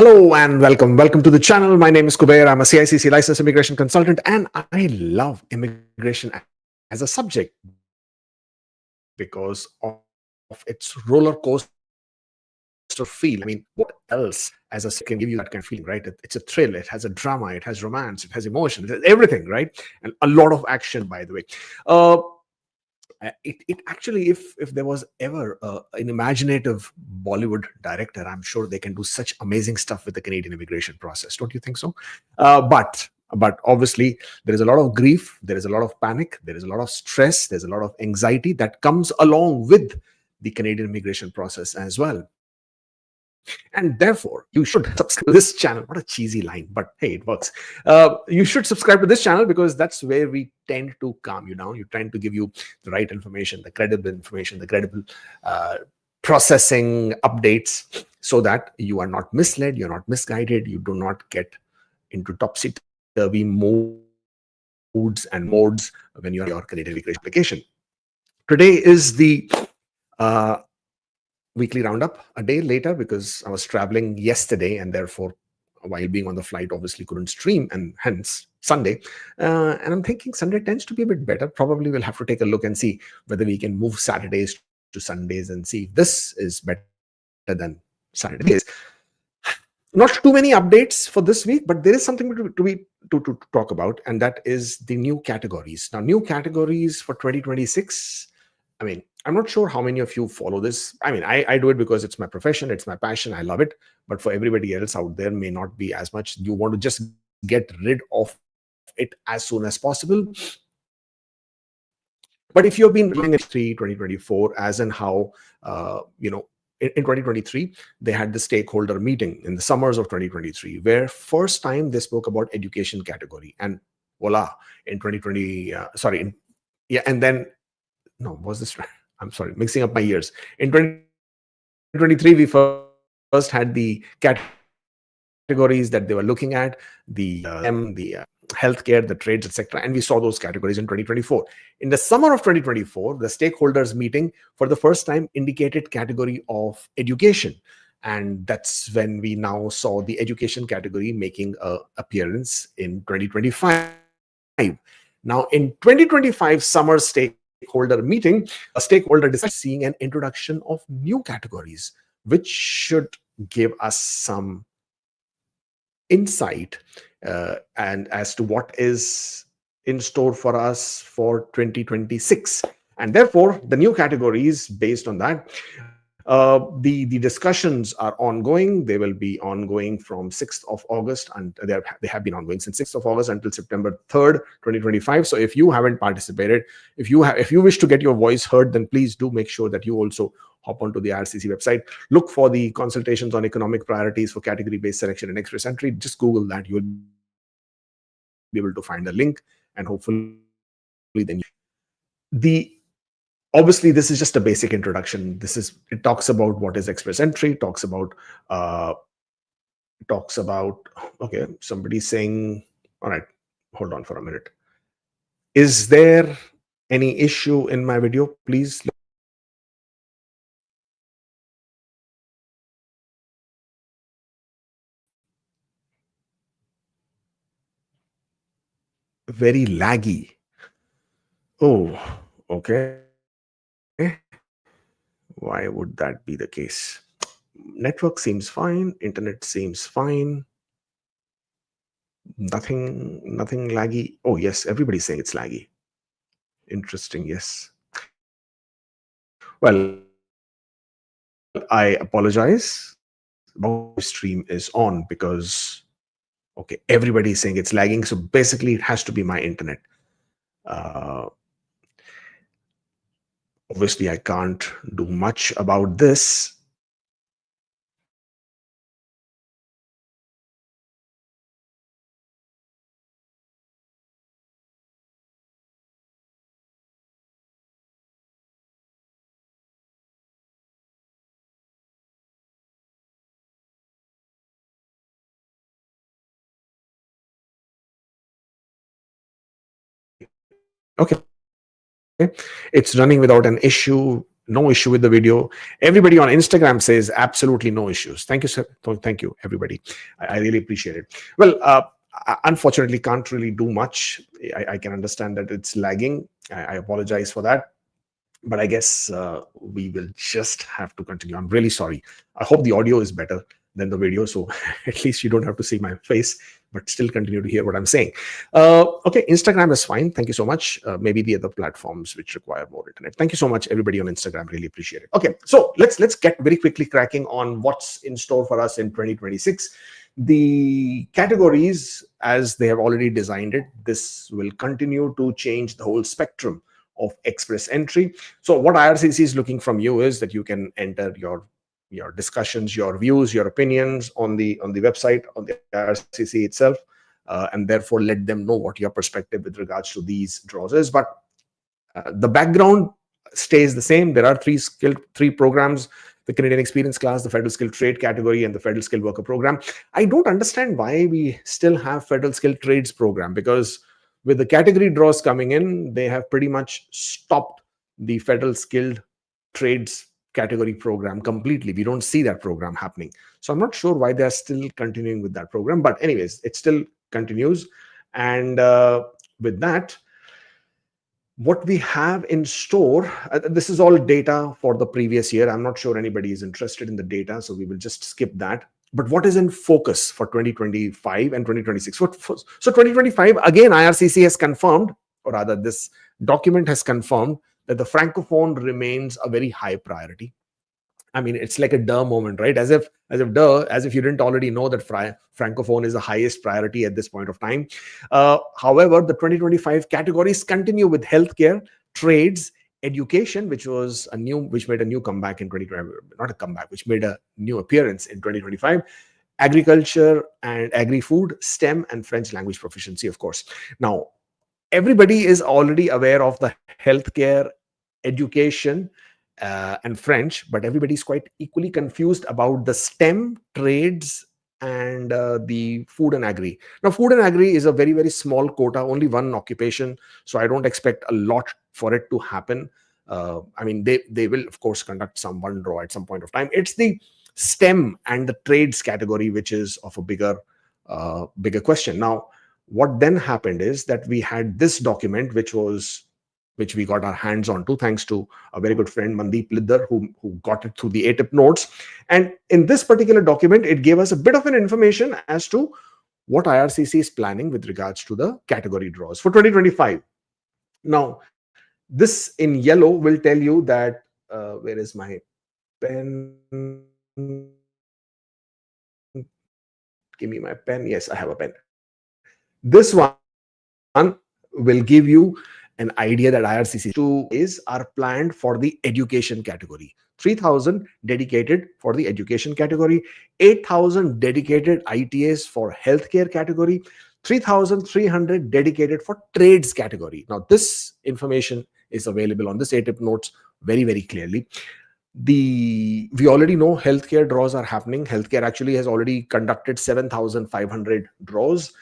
Hello and welcome. Welcome to the channel. My name is Kubeir. I'm a CICC licensed immigration consultant and I love immigration as a subject because of its roller coaster feel. I mean, what else as a can give you that kind of feeling, right? It's a thrill. It has a drama. It has romance. It has emotion. It has everything, right? And a lot of action, by the way. Uh, it actually, if there was ever an imaginative Bollywood director, I'm sure they can do such amazing stuff with the Canadian immigration process. Don't you think so? But obviously there is a lot of grief, there is a lot of panic, there is a lot of stress, there's a lot of anxiety that comes along with the Canadian immigration process as well. And therefore, you should subscribe to this channel. What a cheesy line, but hey, it works. You should subscribe to this channel because that's where we tend to calm you down. You tend to give you the right information, the credible uh, processing updates, so that you are not misled, you're not misguided, you do not get into topsy-turvy moods and modes when you're your Canadian immigration application. Today is the uh, weekly roundup a day later because I was traveling yesterday and therefore while being on the flight obviously couldn't stream, and hence Sunday. And I'm thinking Sunday tends to be a bit better. Probably we'll have to take a look and see whether we can move Saturdays to Sundays and see if this is better than Saturdays. Not too many updates for this week, but there is something to talk about, and that is the new categories. Now, new categories for 2026. I mean, I'm not sure how many of you follow this. I mean, I do it because it's my profession, it's my passion, I love it. But for everybody else out there, may not be as much. You want to just get rid of it as soon as possible. But if you've been doing it 2024, as in how, in 2023, they had the stakeholder meeting in the summers of 2023, where first time they spoke about education category. And voila, in 2020, and then, no, was this right? I'm sorry, mixing up my years. In 2023, we first had the categories that they were looking at, the the healthcare, the trades, etc. And we saw those categories in 2024. In the summer of 2024, the stakeholders meeting for the first time indicated category of education. And that's when we now saw the education category making a appearance in 2025. Now, in 2025 summer stakeholder meeting, a stakeholder decided seeing an introduction of new categories, which should give us some insight and as to what is in store for us for 2026. And therefore the new categories based on that, the discussions are ongoing. They will be ongoing from 6th of August, and they have been ongoing since 6th of August until September 3rd, 2025. So if you haven't participated, if you wish to get your voice heard, then please do make sure that you also hop onto the IRCC website, look for the consultations on economic priorities for category based selection and express entry. Just Google that, you will be able to find a link, and hopefully then obviously this is just a basic introduction. It talks about what is express entry, uh talks about, okay, somebody's saying, all right, hold on for a minute. Is there any issue in my video? Please. Very laggy. Oh, okay. Why would that be the case? Network seems fine, internet seems fine, nothing laggy. Oh yes, everybody's saying it's laggy. Interesting. Yes. Well, I apologize. Stream is on because, okay, everybody's saying it's lagging. So basically, it has to be my internet. Uh, Obviously, I can't do much about this. Okay, it's running without an issue. Let me no issue with the video. Everybody on Instagram says absolutely no issues. Thank you, sir. Thank you, everybody. I really appreciate it. Well, I unfortunately can't really do much. I can understand that it's lagging. I apologize for that. But I guess we will just have to continue. I'm really sorry. I hope the audio is better than the video, so at least you don't have to see my face, but still continue to hear what I'm saying. Okay, Instagram is fine. Thank you so much. Maybe the other platforms which require more internet. Thank you so much, everybody on Instagram. Really appreciate it. Okay, so let's get very quickly cracking on what's in store for us in 2026. The categories, as they have already designed it, this will continue to change the whole spectrum of express entry. So what IRCC is looking from you is that you can enter your discussions, your views, your opinions on the website, on the IRCC itself, and therefore let them know what your perspective with regards to these draws is. But the background stays the same. There are three programs: the Canadian Experience Class, the Federal Skilled Trade category, and the Federal Skilled Worker program. I don't understand why we still have Federal Skilled Trades program, because with the category draws coming in, they have pretty much stopped the Federal Skilled Trades category program completely. We don't see that program happening. So I'm not sure why they're still continuing with that program. But anyways, it still continues. And with that, what we have in store, this is all data for the previous year. I'm not sure anybody is interested in the data, so we will just skip that. But what is in focus for 2025 and 2026? So 2025, again, IRCC has confirmed, or rather this document has confirmed, that the Francophone remains a very high priority. I mean, it's like a duh moment, right? As if you didn't already know that Francophone is the highest priority at this point of time. However, the 2025 categories continue with healthcare, trades, education, which made a new comeback in 2020, not a comeback, which made a new appearance in 2025, agriculture and agri-food, STEM, and French language proficiency, of course. Now, everybody is already aware of the healthcare, education, and French, but everybody's quite equally confused about the STEM, trades, and the food and agri. Now, food and agri is a very, very small quota, only one occupation, so I don't expect a lot for it to happen. I mean, they will, of course, conduct one draw at some point of time. It's the STEM and the trades category which is of a bigger question. Now, what then happened is that we had this document, which we got our hands on to, thanks to a very good friend, Mandeep Lidhar, who got it through the ATIP notes. And in this particular document, it gave us a bit of an information as to what IRCC is planning with regards to the category draws for 2025. Now, this in yellow will tell you that, where is my pen? Give me my pen. Yes, I have a pen. This one will give you an idea that IRCC are planned for the education category. 3,000 dedicated for the education category, 8,000 dedicated ITAs for healthcare category, 3,300 dedicated for trades category. Now, this information is available on this ATIP notes very, very clearly. We already know healthcare draws are happening. Healthcare actually has already conducted 7,500 draws.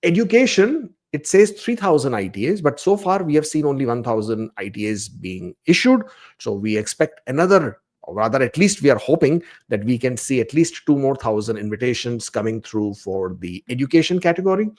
Education, it says 3,000 ITAs, but so far we have seen only 1,000 ITAs being issued. So we expect another, or rather, at least we are hoping that we can see at least 2,000 more invitations coming through for the education category.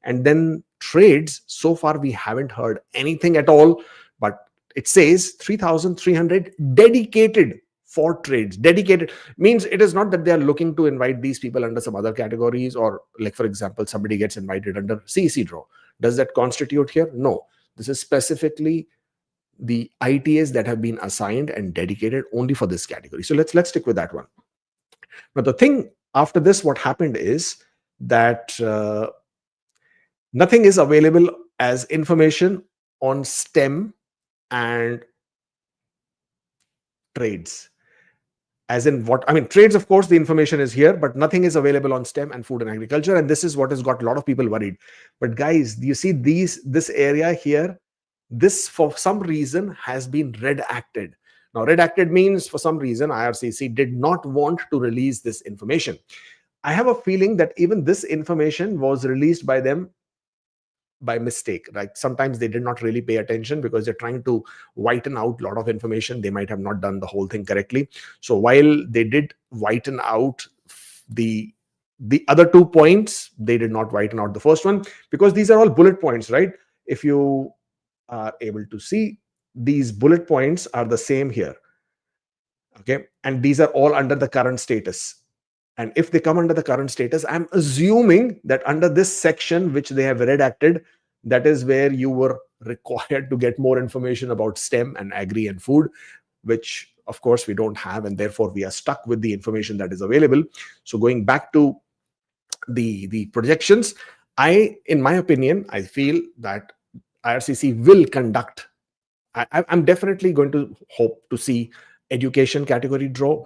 And then trades, so far we haven't heard anything at all, but it says 3,300 dedicated for trades. Dedicated means it is not that they are looking to invite these people under some other categories, or like, for example, somebody gets invited under CEC draw. Does that constitute here? No. This is specifically the ITAs that have been assigned and dedicated only for this category. So let's stick with that one. But the thing after this, what happened is that nothing is available as information on STEM and trades. As in what, I mean, trades, of course, the information is here, but nothing is available on STEM and food and agriculture. And this is what has got a lot of people worried. But guys, you see this area here, this for some reason has been redacted. Now, redacted means for some reason IRCC did not want to release this information. I have a feeling that even this information was released by them by mistake. Like sometimes they did not really pay attention because they're trying to whiten out a lot of information. They might have not done the whole thing correctly. So while they did whiten out the the other 2 points, they did not whiten out the first one, because these are all bullet points, right? If you are able to see, these bullet points are the same here. Okay, and these are all under the current status. And if they come under the current status, I'm assuming that under this section which they have redacted, that is where you were required to get more information about STEM and agri and food, which of course we don't have, and therefore we are stuck with the information that is available. So going back to the projections, in my opinion, I feel that IRCC will conduct. I'm definitely going to hope to see education category draw,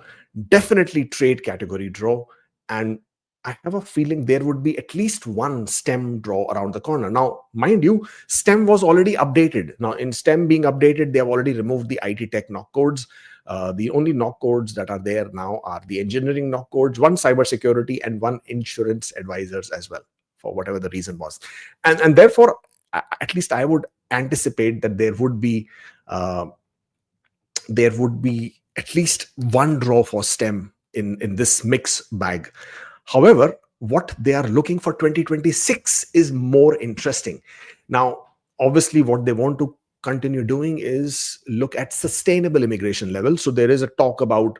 definitely trade category draw, and I have a feeling there would be at least one STEM draw around the corner. Now, mind you, STEM was already updated. Now, in STEM being updated, they have already removed the IT tech knock codes. The only knock codes that are there now are the engineering knock codes, one cybersecurity, and one insurance advisors as well, for whatever the reason was. And therefore, at least I would anticipate that there would be at least one draw for STEM in this mix bag. However, what they are looking for 2026 is more interesting. Now, obviously, what they want to continue doing is look at sustainable immigration levels. So there is a talk about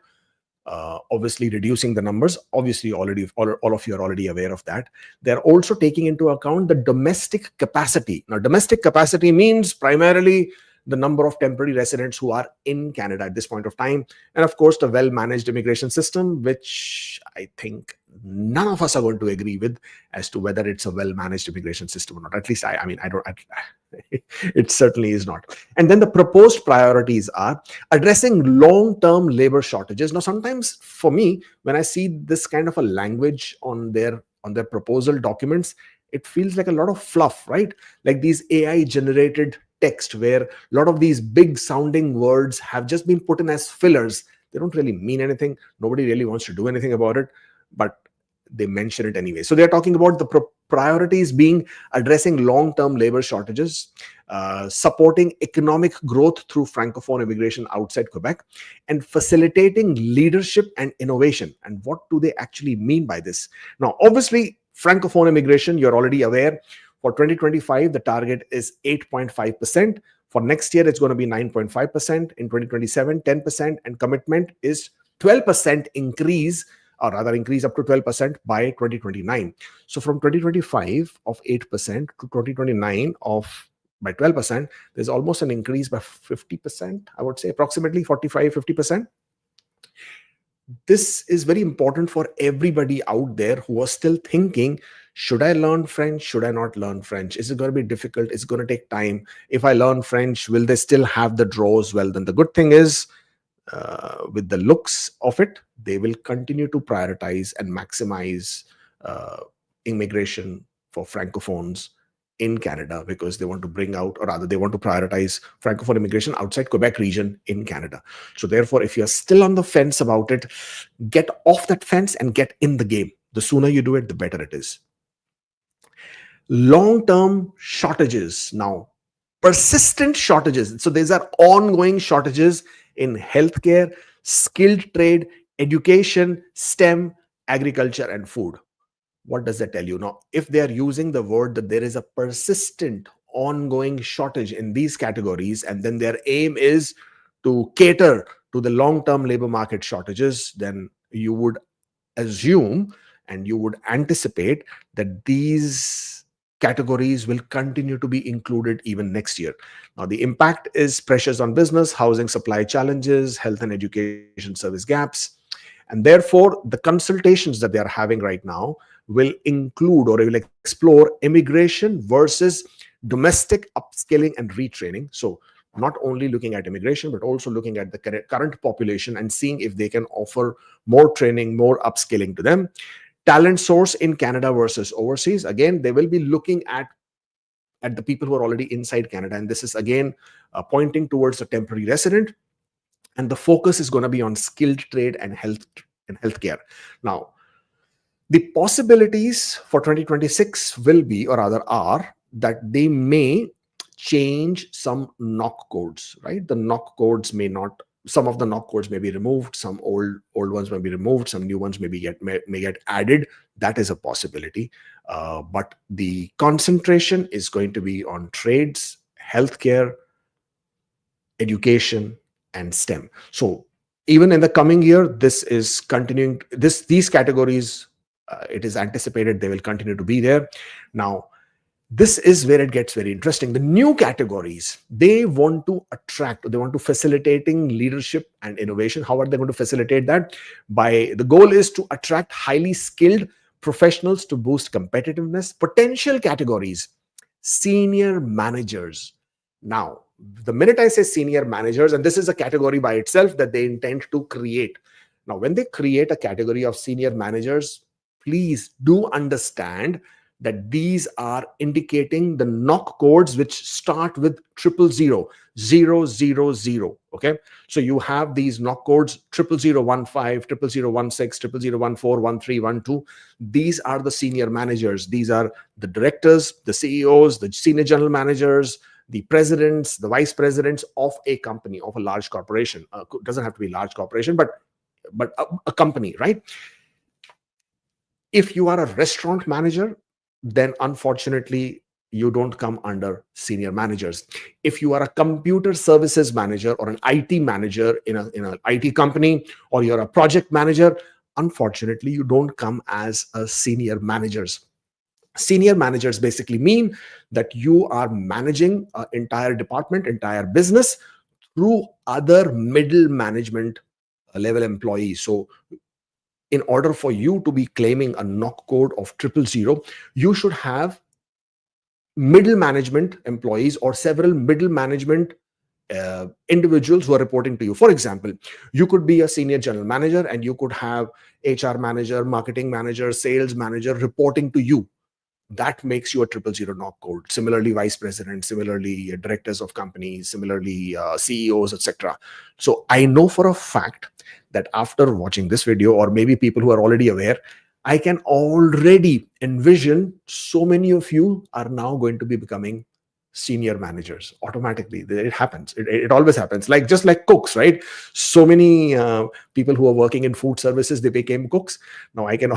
obviously reducing the numbers. Obviously, already all of you are already aware of that. They're also taking into account the domestic capacity. Now, domestic capacity means primarily the number of temporary residents who are in Canada at this point of time, and of course the well-managed immigration system, which I think none of us are going to agree with as to whether it's a well-managed immigration system or not. At least I mean, it certainly is not. And then the proposed priorities are addressing long-term labor shortages. Now, sometimes for me, when I see this kind of a language on their proposal documents, it feels like a lot of fluff, right? Like these AI generated text where a lot of these big sounding words have just been put in as fillers. They don't really mean anything. Nobody really wants to do anything about it, but they mention it anyway. So they're talking about the priorities being addressing long-term labor shortages, supporting economic growth through francophone immigration outside Quebec, and facilitating leadership and innovation. And what do they actually mean by this? Now, obviously, francophone immigration, you're already aware. For 2025, the target is 8.5%. For next year, it's going to be 9.5%. In 2027, 10%. And commitment is 12% increase, or rather increase up to 12% by 2029. So from 2025 of 8% to 2029 of by 12%, there's almost an increase by 50%, I would say approximately 45-50%. This is very important for everybody out there who are still thinking, should I learn French? Should I not learn French? Is it going to be difficult? Is it going to take time? If I learn French, will they still have the draws? Well, then the good thing is, with the looks of it, they will continue to prioritize and maximize immigration for francophones in Canada, because they want to bring out, or rather they want to prioritize francophone immigration outside Quebec region in Canada. So therefore, if you're still on the fence about it, get off that fence and get in the game. The sooner you do it, the better it is. Long-term shortages. Now, persistent shortages. So these are ongoing shortages in healthcare, skilled trade, education, STEM, agriculture, and food. What does that tell you? Now, if they are using the word that there is a persistent, ongoing shortage in these categories, and then their aim is to cater to the long-term labor market shortages, then you would assume and you would anticipate that these categories will continue to be included even next year. Now, the impact is pressures on business, housing supply challenges, health and education service gaps. And therefore, the consultations that they are having right now will include, or will explore, immigration versus domestic upskilling and retraining. So not only looking at immigration, but also looking at the current population and seeing if they can offer more training, more upskilling to them. Talent source in Canada versus overseas. Again, they will be looking at the people who are already inside Canada. And this is again pointing towards a temporary resident. And the focus is going to be on skilled trade and healthcare. Now, the possibilities for 2026 will be, or rather are, that they may change some knock codes, right? The knock codes may not, some of the knock codes may be removed, some old ones may be removed, some new ones may get added. That is a possibility. But the concentration is going to be on trades, healthcare, education, and STEM. So even in the coming year, this is continuing. These categories, it is anticipated they will continue to be there. Now, this is where it gets very interesting. The new categories, they want to attract, they want to facilitating leadership and innovation. How are they going to facilitate that? By the goal is to attract highly skilled professionals to boost competitiveness. Potential categories, senior managers. Now, the minute I say senior managers, and this is a category by itself that they intend to create. Now, when they create a category of senior managers, please do understand that these are indicating the knock codes which start with 000, okay? So you have these knock codes 00015, 00016, 00014, 13, 12. These are the senior managers. These are the directors, the CEOs, the senior general managers, the presidents, the vice presidents of a company, of a large corporation. Doesn't have to be a large corporation, but a company, right? If you are a restaurant manager, then unfortunately you don't come under senior managers. If you are a computer services manager or an IT manager in an IT company, or you're a project manager, unfortunately you don't come as a senior managers. Senior managers basically mean that you are managing an entire department, entire business through other middle management level employees. So in order for you to be claiming a knock code of 000, you should have middle management employees or several middle management individuals who are reporting to you. For example, you could be a senior general manager and you could have HR manager, marketing manager, sales manager reporting to you. That makes you a 000 knock code. Similarly, vice president, similarly, directors of companies, similarly, CEOs, etc. So I know for a fact that after watching this video, or maybe people who are already aware, I can already envision so many of you are now going to be becoming senior managers automatically. It happens. It always happens. Like just like cooks, right? So many people who are working in food services, they became cooks. Now I can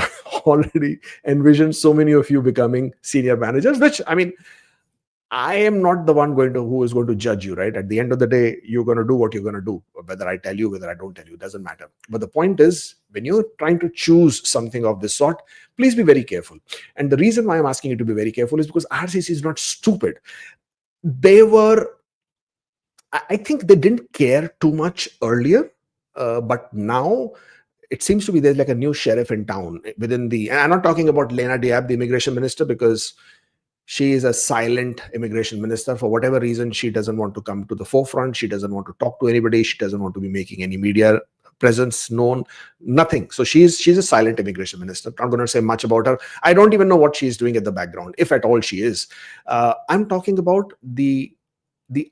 already envision so many of you becoming senior managers, which, I mean, I am not the one who is going to judge you, right? At the end of the day, you're going to do what you're going to do. Whether I tell you, whether I don't tell you, doesn't matter. But the point is, when you're trying to choose something of this sort, please be very careful. And the reason why I'm asking you to be very careful is because IRCC is not stupid. I think they didn't care too much earlier, but now it seems to be there's like a new sheriff in town and I'm not talking about Lena Diab, the immigration minister, because she is a silent immigration minister. For whatever reason, she doesn't want to come to the forefront. She doesn't want to talk to anybody. She doesn't want to be making any media presence known, nothing. So she's a silent immigration minister. I'm not going to say much about her. I don't even know what she's doing at the background, if at all she is. I'm talking about the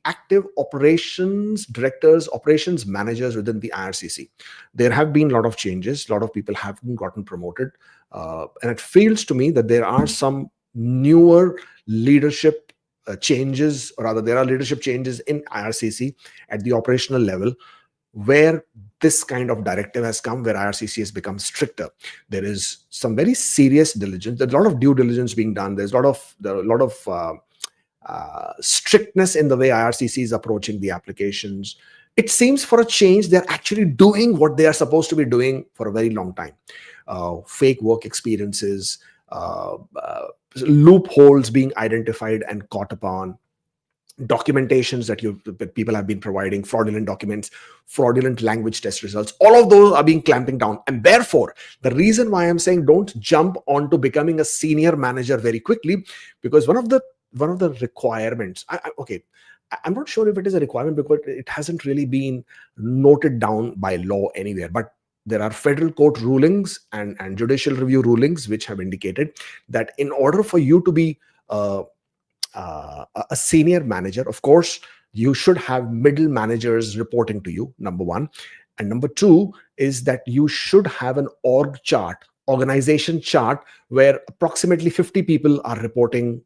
active operations directors, operations managers within the IRCC. There have been a lot of changes. A lot of people have gotten promoted. And it feels to me that there are some newer leadership changes, or rather there are leadership changes in IRCC at the operational level, where this kind of directive has come, where IRCC has become stricter. There is some very serious diligence. There's a lot of due diligence being done. There's a lot of strictness in the way IRCC is approaching the applications. It seems for a change, they're actually doing what they are supposed to be doing for a very long time. Fake work experiences, loopholes being identified and caught upon, documentations that people have been providing, fraudulent documents, fraudulent language test results, all of those are being clamping down. And therefore, the reason why I'm saying don't jump onto becoming a senior manager very quickly, because one of the requirements, I'm not sure if it is a requirement because it hasn't really been noted down by law anywhere, but there are federal court rulings and judicial review rulings which have indicated that in order for you to be a senior manager, of course, you should have middle managers reporting to you, number one. And number two is that you should have an organization chart, where approximately 50 people are reporting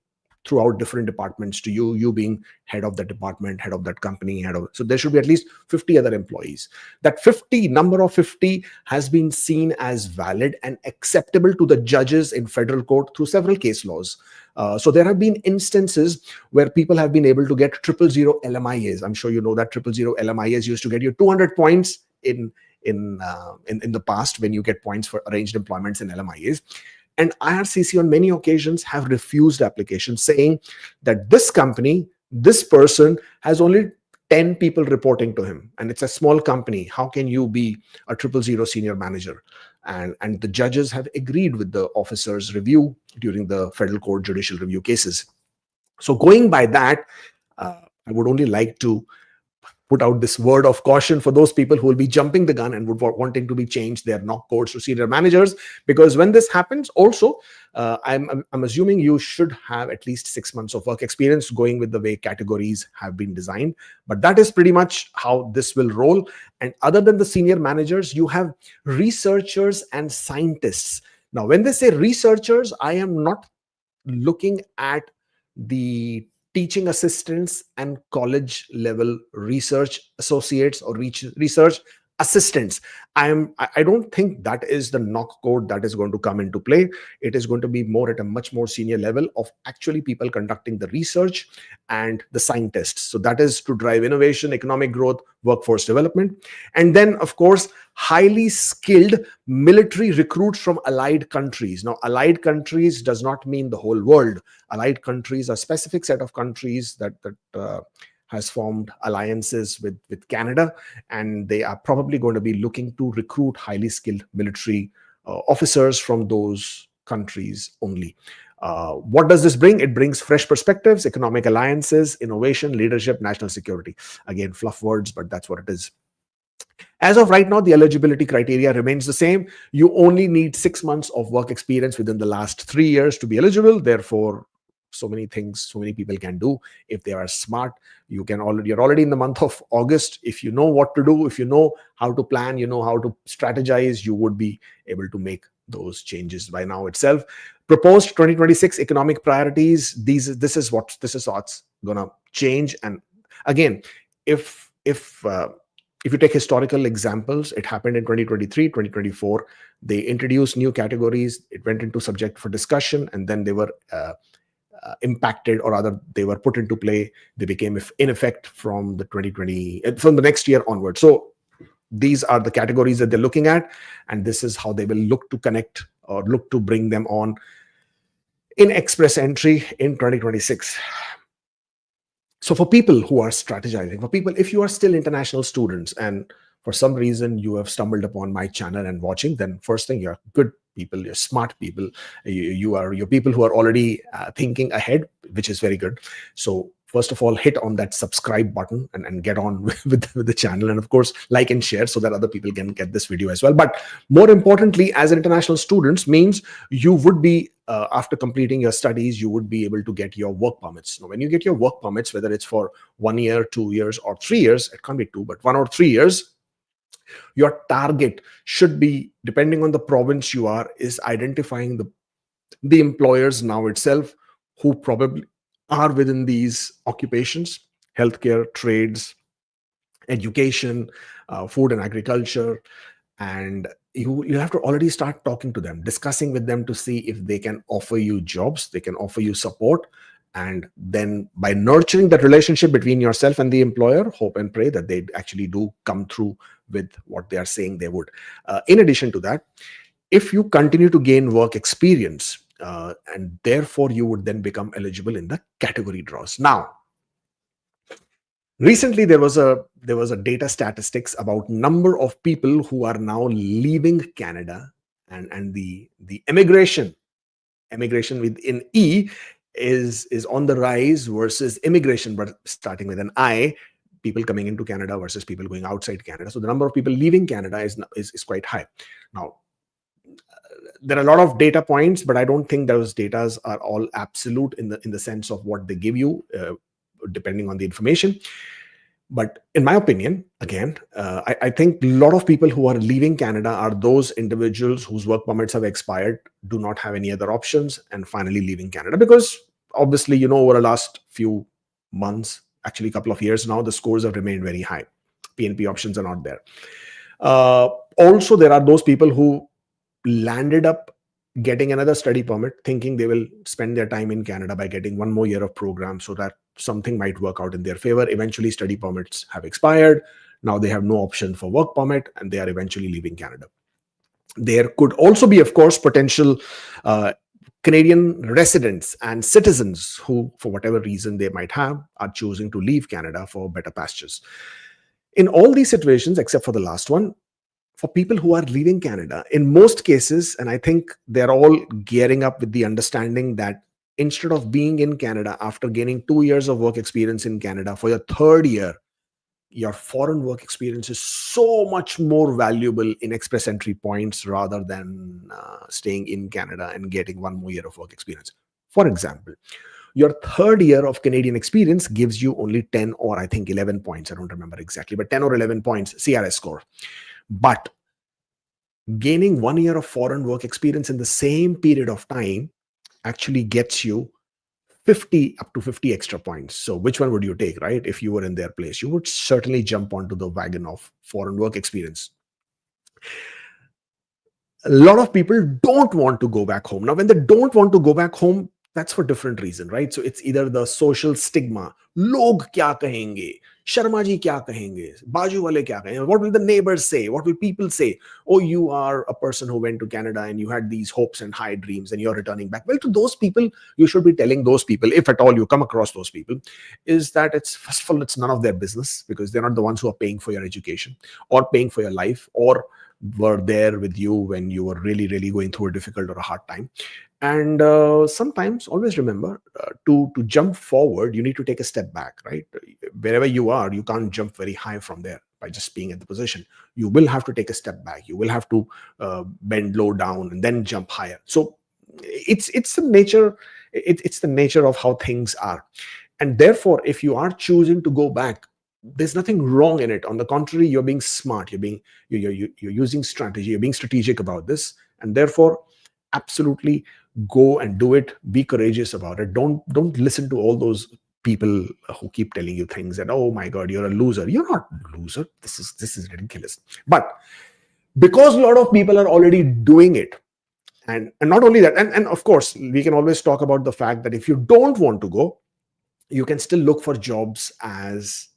throughout different departments to you, you being head of that department, head of that company, so there should be at least 50 other employees. That number of 50 has been seen as valid and acceptable to the judges in federal court through several case laws. So there have been instances where people have been able to get 000 LMIAs. I'm sure you know that 000 LMIAs used to get you 200 points in the past when you get points for arranged employments in LMIAs. And IRCC on many occasions have refused applications, saying that this company, this person has only 10 people reporting to him, and it's a small company. How can you be a 000 senior manager? And the judges have agreed with the officer's review during the federal court judicial review cases. So going by that, I would only like to put out this word of caution for those people who will be jumping the gun and would wanting to be changed their knock codes to senior managers, because when this happens, also I'm assuming you should have at least 6 months of work experience, going with the way categories have been designed. But that is pretty much how this will roll. And other than the senior managers, you have researchers and scientists. Now, when they say researchers, I am not looking at the teaching assistants and college level research associates or research assistants. I don't think that is the knock code that is going to come into play. It is going to be more at a much more senior level of actually people conducting the research and the scientists. So that is to drive innovation, economic growth, workforce development. And then, of course, highly skilled military recruits from allied countries. Now, allied countries does not mean the whole world. Allied countries are a specific set of countries that has formed alliances with Canada, and they are probably going to be looking to recruit highly skilled military officers from those countries only. What does this bring? It brings fresh perspectives, economic alliances, innovation, leadership, national security. Again, fluff words, but that's what it is. As of right now, the eligibility criteria remains the same. You only need 6 months of work experience within the last 3 years to be eligible. Therefore, so many things, so many people can do if they are smart. You're already in the month of August. If you know what to do, if you know how to plan, you know how to strategize, you would be able to make those changes by now itself. Proposed 2026 economic priorities. This is what's gonna change. And again, if you take historical examples, it happened in 2023, 2024. They introduced new categories. It went into subject for discussion, and then they were impacted, or rather they were put into play. They became in effect from the next year onward. So these are the categories that they're looking at, and this is how they will look to connect or look to bring them on in express entry in 2026. So for people who are strategizing, if you are still international students and for some reason you have stumbled upon my channel and watching, then first thing, you're good people, you're smart people, you're people who are already thinking ahead, which is very good. So first of all, hit on that subscribe button and get on with the channel, and of course like and share so that other people can get this video as well. But more importantly, as international students means you would be after completing your studies, you would be able to get your work permits. Now, when you get your work permits, whether it's for 1 year, 2 years, or 3 years, it can't be 2, but 1 or 3 years, your target should be, depending on the province you are, is identifying the employers now itself who probably are within these occupations: healthcare, trades, education, food and agriculture. And you have to already start talking to them, discussing with them to see if they can offer you jobs, they can offer you support. And then by nurturing that relationship between yourself and the employer, hope and pray that they actually do come through with what they are saying they would. In addition to that, if you continue to gain work experience, and therefore you would then become eligible in the category draws. Now, recently there was a data statistics about number of people who are now leaving Canada, and the immigration with an E is on the rise versus immigration, but starting with an I, people coming into Canada versus people going outside Canada. So the number of people leaving Canada is quite high. Now, there are a lot of data points, but I don't think those data are all absolute in the sense of what they give you, depending on the information. But in my opinion, again, I think a lot of people who are leaving Canada are those individuals whose work permits have expired, do not have any other options, and finally leaving Canada because obviously, over the last few months, actually a couple of years now, the scores have remained very high. PNP options are not there. Uh, Also, there are those people who landed up getting another study permit, thinking they will spend their time in Canada by getting one more year of program so that something might work out in their favor. Eventually, study permits have expired. Now they have no option for work permit and they are eventually leaving Canada. There could also be, of course, potential uh, Canadian residents and citizens who, for whatever reason they might have, are choosing to leave Canada for better pastures. In all these situations, except for the last one, for people who are leaving Canada, in most cases, and I think they're all gearing up with the understanding that instead of being in Canada after gaining 2 years of work experience in Canada, for your third year, your foreign work experience is so much more valuable in express entry points rather than staying in Canada and getting one more year of work experience. For example, your third year of Canadian experience gives you only 10 or I think 11 points. I don't remember exactly, but 10 or 11 points CRS score. But gaining 1 year of foreign work experience in the same period of time actually gets you 50 up to 50 extra points. So which one would you take, right? If you were in their place, you would certainly jump onto the wagon of foreign work experience. A lot of people don't want to go back home. Now, when they don't want to go back home, that's for different reason, right? So it's either the social stigma, log kya kahenge, Sharma ji kya kahenge, Baju wale kya kahenge, what will the neighbors say, what will people say? Oh, you are a person who went to Canada and you had these hopes and high dreams and you're returning back. Well, to those people, you should be telling those people, if at all you come across those people, is that it's, first of all, it's none of their business, because they're not the ones who are paying for your education or paying for your life or were there with you when you were really, really going through a difficult or a hard time. And sometimes, always remember, to jump forward, you need to take a step back, right? Wherever you are, you can't jump very high from there by just being at the position. You will have to take a step back. You will have to bend low down and then jump higher. So it's the nature. It's the nature of how things are. And therefore, if you are choosing to go back, there's nothing wrong in it. On the contrary, you're being smart. You're using strategy. You're being strategic about this, and therefore, absolutely go and do it. Be courageous about it. Don't listen to all those people who keep telling you things that, oh my God, you're a loser. You're not a loser. This is ridiculous. But because a lot of people are already doing it, and not only that, and of course, we can always talk about the fact that if you don't want to go, you can still look for jobs as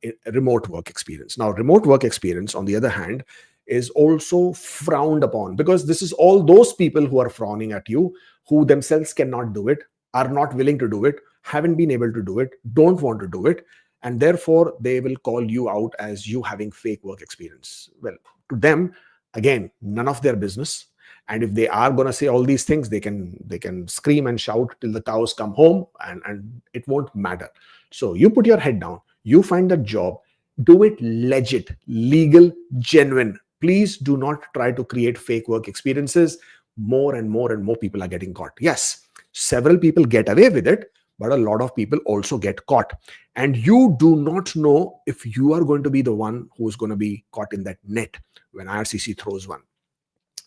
a remote work experience. Now, remote work experience, on the other hand, is also frowned upon, because this is all those people who are frowning at you, who themselves cannot do it, are not willing to do it, haven't been able to do it, don't want to do it, and therefore they will call you out as you having fake work experience. Well, to them, again, none of their business. And if they are going to say all these things, they can scream and shout till the cows come home, and it won't matter. So you put your head down, you find a job, do it legit, legal, genuine. Please do not try to create fake work experiences. More and more and more people are getting caught. Yes, several people get away with it, but a lot of people also get caught. And you do not know if you are going to be the one who's going to be caught in that net when IRCC throws one.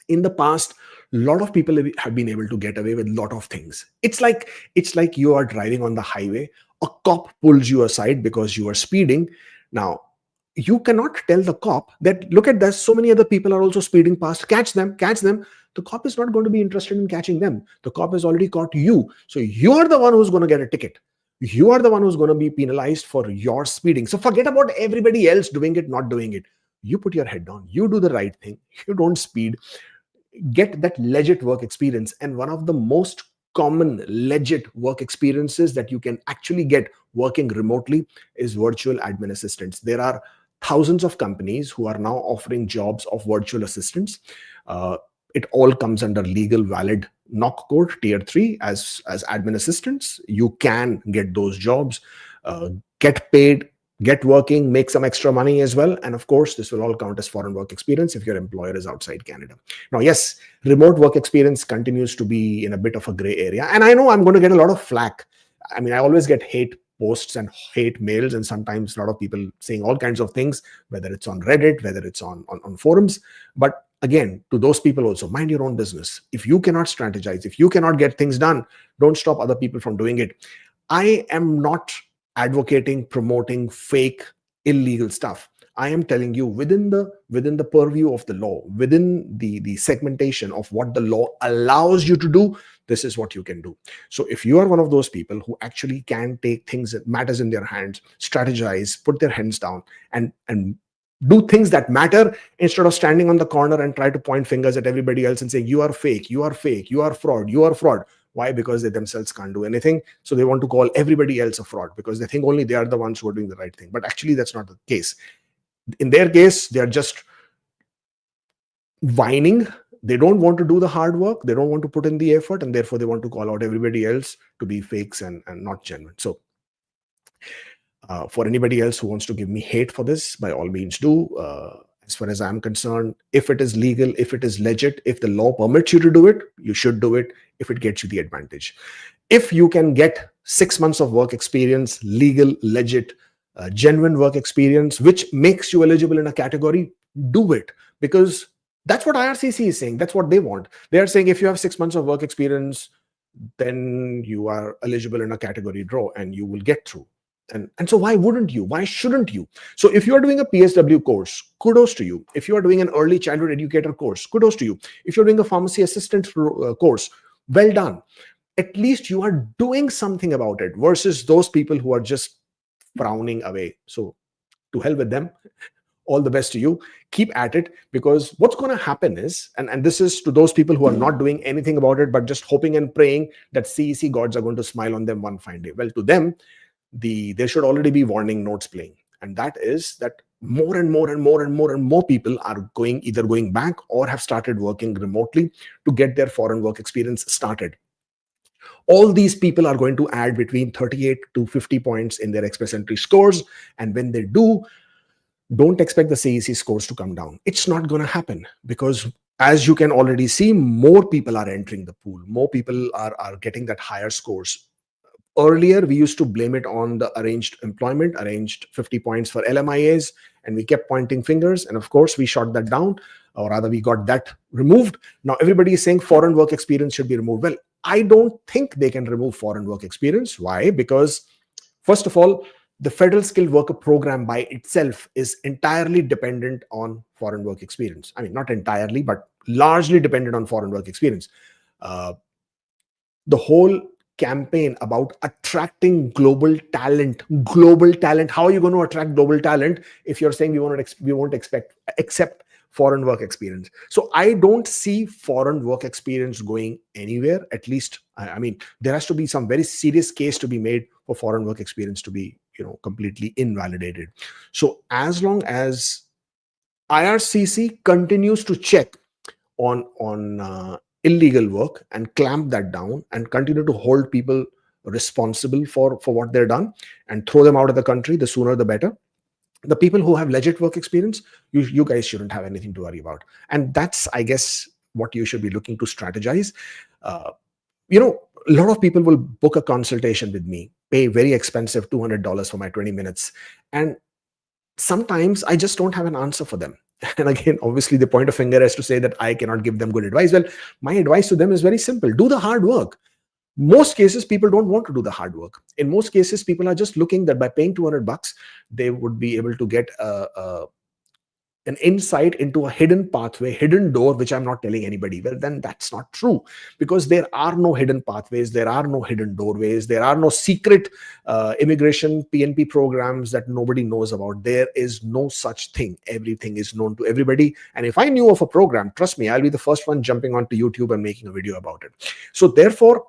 In the past, a lot of people have been able to get away with a lot of things. It's like you are driving on the highway, a cop pulls you aside because you are speeding. Now, you cannot tell the cop that, look at this, so many other people are also speeding past, catch them. The cop is not going to be interested in catching them. The cop has already caught you. So you are the one who's going to get a ticket. You are the one who's going to be penalized for your speeding. So forget about everybody else doing it, not doing it. You put your head down, you do the right thing, you don't speed, get that legit work experience. And one of the most common legit work experiences that you can actually get working remotely is virtual admin assistants. There are thousands of companies who are now offering jobs of virtual assistants. It all comes under legal, valid knock code tier 3 as admin assistants. You can get those jobs, get paid, get working, make some extra money as well. And of course, this will all count as foreign work experience if your employer is outside Canada. Now, yes, remote work experience continues to be in a bit of a gray area. And I know I'm going to get a lot of flack. I mean, I always get hate posts and hate mails, and sometimes a lot of people saying all kinds of things, whether it's on Reddit, whether it's on forums. But again, to those people also, mind your own business. If you cannot strategize, if you cannot get things done, don't stop other people from doing it. I am not advocating, promoting fake, illegal stuff. I am telling you, within the purview of the law, within the segmentation of what the law allows you to do, this is what you can do. So if you are one of those people who actually can take things, matters in their hands, strategize, put their hands down, and do things that matter, instead of standing on the corner and try to point fingers at everybody else and saying, you are fake, you are fake, you are fraud, you are fraud. Why? Because they themselves can't do anything. So they want to call everybody else a fraud because they think only they are the ones who are doing the right thing. But actually, that's not the case. In their case, they are just whining. They don't want to do the hard work. They don't want to put in the effort. And therefore, they want to call out everybody else to be fakes and not genuine. So for anybody else who wants to give me hate for this, by all means do. As far as I'm concerned, if it is legal, if it is legit, if the law permits you to do it, you should do it if it gets you the advantage. If you can get 6 months of work experience, legal, legit, genuine work experience, which makes you eligible in a category, do it. Because that's what IRCC is saying. That's what they want. They are saying if you have 6 months of work experience, then you are eligible in a category draw and you will get through. And so why wouldn't you? Why shouldn't you? So if you are doing a PSW course, kudos to you. If you are doing an early childhood educator course, kudos to you. If you're doing a pharmacy assistant course, well done. At least you are doing something about it versus those people who are just frowning away. So to hell with them. All the best to you. Keep at it, because what's going to happen is, and this is to those people who are not doing anything about it, but just hoping and praying that CEC gods are going to smile on them one fine day. Well, to them, there should already be warning notes playing, and that is that more and more people are either going back or have started working remotely to get their foreign work experience started. All these people are going to add between 38 to 50 points in their express entry scores, and when they do, don't expect the CEC scores to come down. It's not going to happen, because as you can already see, more people are entering the pool, more people are getting that higher scores. Earlier, we used to blame it on the arranged employment, arranged 50 points for LMIAs, and we kept pointing fingers. And of course, we shot that down, or rather, we got that removed. Now, everybody is saying foreign work experience should be removed. Well, I don't think they can remove foreign work experience. Why? Because, first of all, the Federal Skilled Worker Program by itself is entirely dependent on foreign work experience. I mean, not entirely, but largely dependent on foreign work experience. The whole campaign about attracting global talent. How are you going to attract global talent if you're saying we won't accept foreign work experience? So I don't see foreign work experience going anywhere. At least, I mean, there has to be some very serious case to be made for foreign work experience to be, completely invalidated. So as long as IRCC continues to check on illegal work and clamp that down and continue to hold people responsible for what they're done and throw them out of the country, the sooner the better. The people who have legit work experience, you guys shouldn't have anything to worry about. And that's, I guess, what you should be looking to strategize. A lot of people will book a consultation with me, pay very expensive $200 for my 20 minutes. And sometimes I just don't have an answer for them. And again, obviously, they point a finger as to say that I cannot give them good advice. Well, my advice to them is very simple. Do the hard work. Most cases, people don't want to do the hard work. In most cases, people are just looking that by paying $200, they would be able to get an insight into a hidden pathway, hidden door, which I'm not telling anybody. Well, then that's not true, because there are no hidden pathways, there are no hidden doorways, there are no secret immigration PNP programs that nobody knows about. There is no such thing. Everything is known to everybody. And if I knew of a program, trust me, I'll be the first one jumping onto YouTube and making a video about it. So therefore,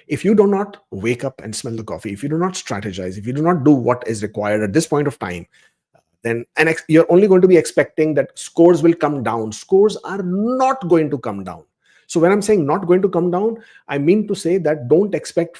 if you do not wake up and smell the coffee, if you do not strategize, if you do not do what is required at this point of time, then you're only going to be expecting that scores will come down. Scores are not going to come down. So when I'm saying not going to come down, I mean to say that don't expect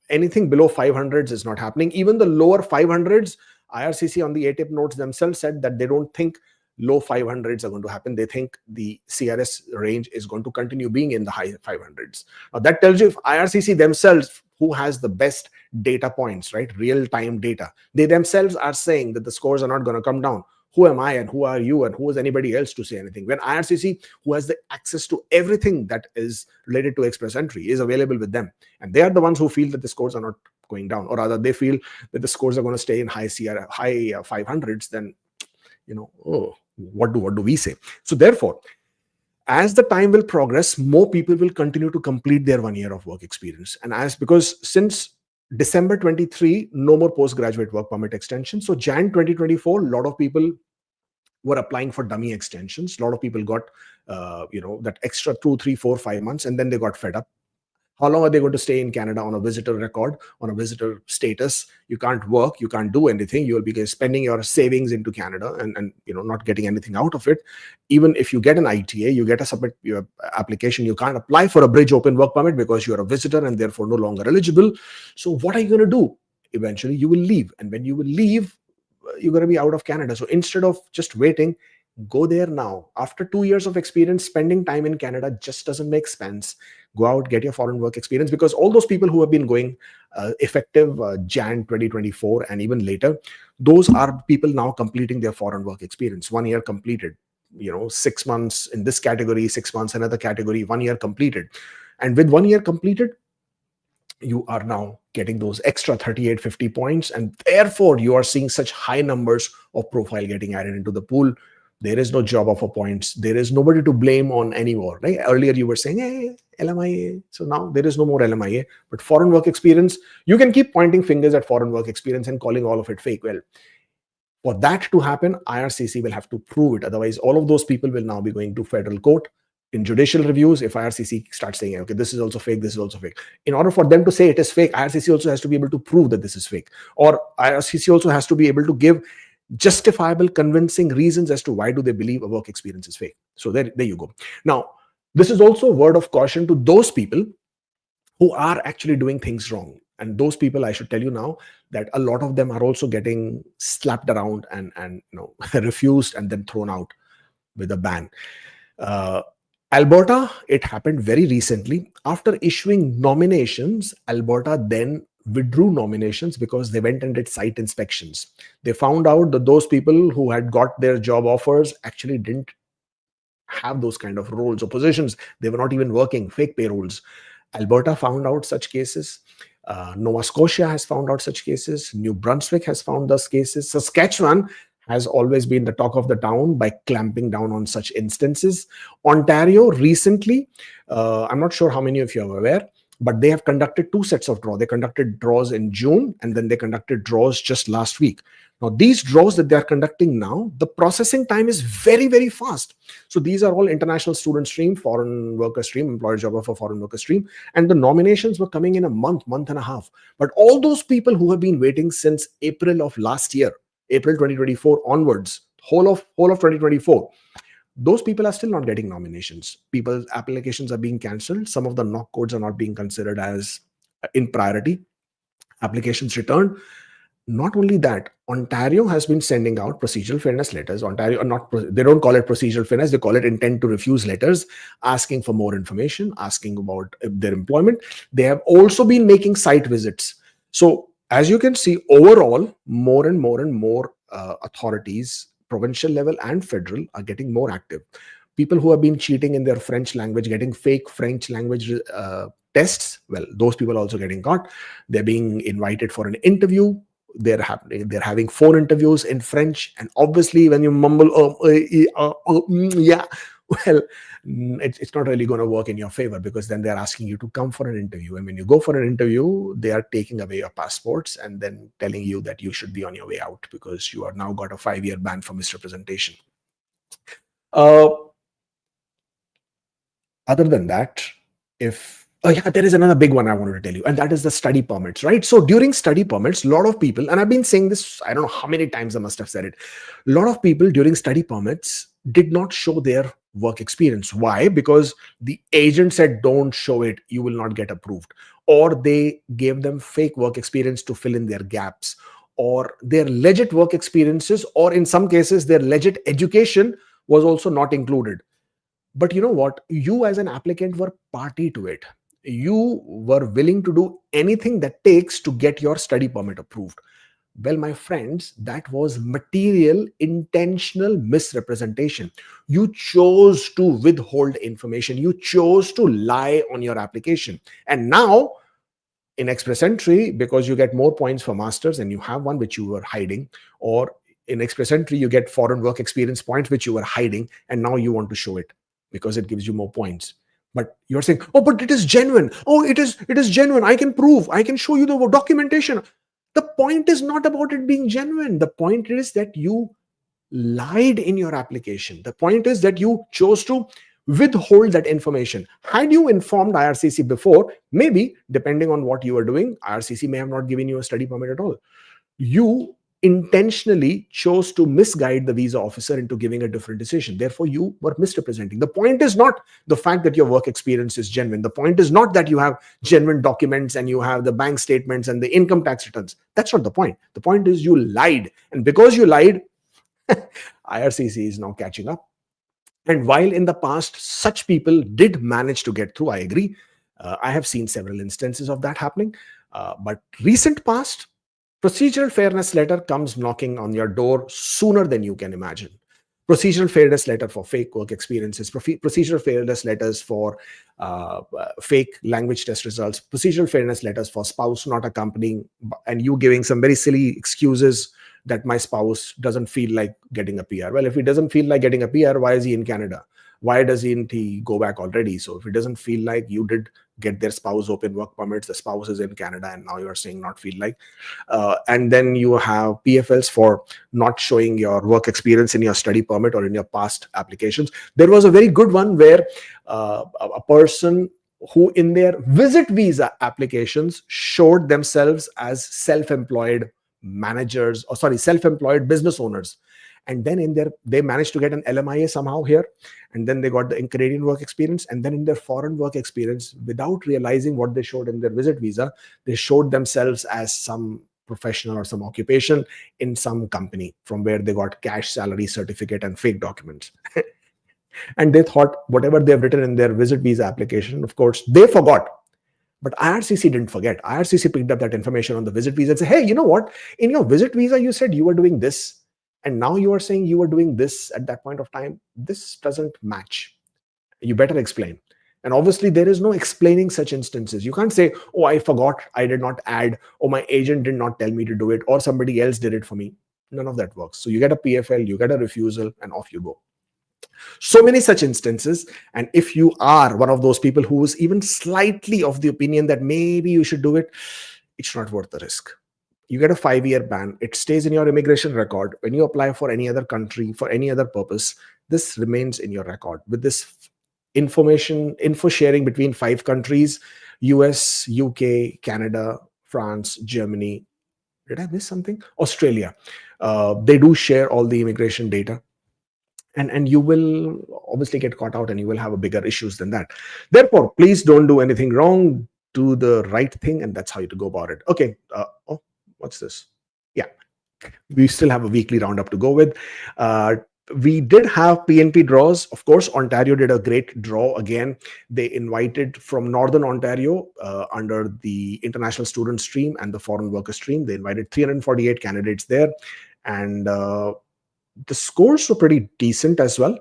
anything below 500s is not happening. Even the lower 500s, IRCC on the ATIP notes themselves said that they don't think low 500s are going to happen. They think the CRS range is going to continue being in the high 500s. Now that tells you if IRCC themselves, who has the best data points, right? Real-time data. They themselves are saying that the scores are not going to come down. who am I and who are you and who is anybody else to say anything? When IRCC, who has the access to everything that is related to express entry, is available with them, and they are the ones who feel that the scores are not going down, or rather they feel that the scores are going to stay in high 500s, then oh, what do we say? So therefore, as the time will progress, more people will continue to complete their 1 year of work experience. And because since December 23, no more postgraduate work permit extension. So Jan 2024, a lot of people were applying for dummy extensions. A lot of people got, that extra 2, 3, 4, 5 months, and then they got fed up. How long are they going to stay in Canada on a visitor record, on a visitor status? You can't work, you can't do anything. You will be spending your savings into Canada and not getting anything out of it. Even if you get an ITA, you get a submit your application, you can't apply for a bridge open work permit because you're a visitor and therefore no longer eligible. So what are you going to do? Eventually you will leave. And when you will leave, you're going to be out of Canada. So instead of just waiting, go there now. After 2 years of experience, spending time in Canada just doesn't make sense. Go out, get your foreign work experience, because all those people who have been going effective Jan 2024 and even later, those are people now completing their foreign work experience. 1 year completed, 6 months in this category, 6 months another category, 1 year completed. And with 1 year completed, you are now getting those extra 38, 50 points. And therefore, you are seeing such high numbers of profile getting added into the pool. There is no job offer points. There is nobody to blame on anymore. Right? Earlier, you were saying, hey, LMIA. So now there is no more LMIA. But foreign work experience, you can keep pointing fingers at foreign work experience and calling all of it fake. Well, for that to happen, IRCC will have to prove it. Otherwise, all of those people will now be going to federal court. In judicial reviews, if IRCC starts saying, okay, this is also fake, this is also fake. In order for them to say it is fake, IRCC also has to be able to prove that this is fake. Or IRCC also has to be able to give justifiable, convincing reasons as to why do they believe a work experience is fake. So there you go. Now, this is also a word of caution to those people who are actually doing things wrong. And those people, I should tell you now, that a lot of them are also getting slapped around and refused and then thrown out with a ban. Alberta, it happened very recently. After issuing nominations, Alberta then withdrew nominations because they went and did site inspections. They found out that those people who had got their job offers actually didn't have those kind of roles or positions. They were not even working, fake payrolls. Alberta found out such cases. Nova Scotia has found out such cases. New Brunswick has found those cases. Saskatchewan has always been the talk of the town by clamping down on such instances. Ontario recently, I'm not sure how many of you are aware, but they have conducted 2 sets of draws. They conducted draws in June, and then they conducted draws just last week. Now, these draws that they are conducting now, the processing time is very, very fast. So these are all international student stream, foreign worker stream, employer job offer foreign worker stream. And the nominations were coming in a month and a half. But all those people who have been waiting since April of last year, April 2024 onwards, whole of 2024, those people are still not getting nominations. People's applications are being cancelled. Some of the knock codes are not being considered as in priority. Applications returned. Not only that, Ontario has been sending out procedural fairness letters. Ontario, they don't call it procedural fairness, they call it intent to refuse letters, asking for more information, asking about their employment. They have also been making site visits. So as you can see, overall, more and more authorities, provincial level and federal, are getting more active. People who have been cheating in their French language, getting fake French language tests, well, those people are also getting caught. They're being invited for an interview. They're having 4 interviews in French, and obviously when you mumble, yeah, well, it's not really going to work in your favor, because then they're asking you to come for an interview, and when you go for an interview, they are taking away your passports and then telling you that you should be on your way out because you are now got a 5-year ban for misrepresentation. Other than that, there is another big one I wanted to tell you, and that is the study permits, right? So during study permits, a lot of people, and I've been saying this, I don't know how many times I must have said it, a lot of people during study permits did not show their work experience. Why? Because the agent said, don't show it, you will not get approved. Or they gave them fake work experience to fill in their gaps, or their legit work experiences, or in some cases, their legit education was also not included. But you know what? You as an applicant were party to it. You were willing to do anything that takes to get your study permit approved. Well, my friends, that was material intentional misrepresentation. You chose to withhold information. You chose to lie on your application. And now in Express Entry, because you get more points for masters and you have one which you were hiding, or in Express Entry, you get foreign work experience points which you were hiding, and now you want to show it because it gives you more points. But you're saying, oh, but it is genuine. Oh, it is genuine. I can prove, I can show you the documentation. The point is not about it being genuine. The point is that you lied in your application. The point is that you chose to withhold that information. Had you informed IRCC before, maybe depending on what you were doing, IRCC may have not given you a study permit at all. You intentionally chose to misguide the visa officer into giving a different decision. Therefore, you were misrepresenting. The point is not the fact that your work experience is genuine. The point is not that you have genuine documents and you have the bank statements and the income tax returns. That's not the point. The point is you lied. And because you lied, IRCC is now catching up. And while in the past, such people did manage to get through, I agree. I have seen several instances of that happening. But recent past, procedural fairness letter comes knocking on your door sooner than you can imagine. Procedural fairness letter for fake work experiences, procedural fairness letters for fake language test results, procedural fairness letters for spouse not accompanying, and you giving some very silly excuses that my spouse doesn't feel like getting a PR. Well, if he doesn't feel like getting a PR, why is he in Canada? Why doesn't he go back already? So if he doesn't feel like, you did get their spouse open work permits, the spouse is in Canada, and now you're saying not feel like. And then you have PFLs for not showing your work experience in your study permit or in your past applications. There was a very good one where a person who in their visit visa applications showed themselves as self-employed managers, or sorry, self-employed business owners. And then they managed to get an LMIA somehow here, and then they got the Canadian work experience, and then in their foreign work experience, without realizing what they showed in their visit visa, they showed themselves as some professional or some occupation in some company from where they got cash salary certificate and fake documents. And they thought whatever they've written in their visit visa application, of course, they forgot. But IRCC didn't forget. IRCC picked up that information on the visit visa and said, hey, you know what? In your visit visa, you said you were doing this, and now you are saying you were doing this at that point of time. This doesn't match. You better explain. And obviously, there is no explaining such instances. You can't say, oh, I forgot, I did not add, or my agent did not tell me to do it, or somebody else did it for me. None of that works. So you get a PFL, you get a refusal, and off you go. So many such instances. And if you are one of those people who is even slightly of the opinion that maybe you should do it, it's not worth the risk. You get a 5-year ban. It stays in your immigration record. When you apply for any other country, for any other purpose, this remains in your record. With this info sharing between 5 countries, US, UK, Canada, France, Germany. Did I miss something? Australia. They do share all the immigration data. And you will obviously get caught out, and you will have a bigger issues than that. Therefore, please don't do anything wrong. Do the right thing, and that's how you to go about it. Okay. Oh, what's this? Yeah, we still have a weekly roundup to go with. We did have PNP draws. Of course, Ontario did a great draw again. They invited from Northern Ontario under the international student stream and the foreign worker stream. They invited 348 candidates there, and the scores were pretty decent as well.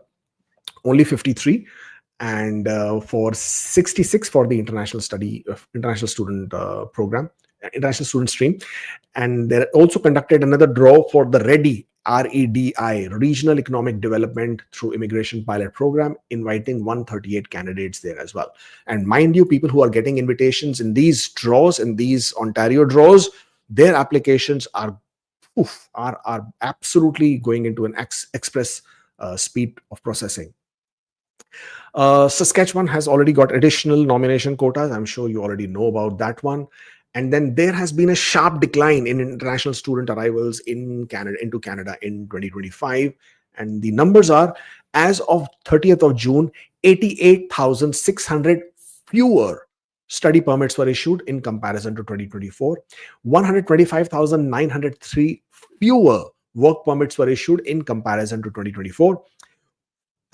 Only 53, and for 66 for the international student program, international student stream. And they also conducted another draw for the REDI, REDI, Regional Economic Development through Immigration Pilot Program, inviting 138 candidates there as well. And mind you, people who are getting invitations in these draws, in these Ontario draws, their applications are absolutely going into an express speed of processing. Saskatchewan has already got additional nomination quotas. I'm sure you already know about that one. And then there has been a sharp decline in international student arrivals into Canada in 2025. And the numbers are, as of 30th of June, 88,600 fewer study permits were issued in comparison to 2024. 125,903 fewer work permits were issued in comparison to 2024.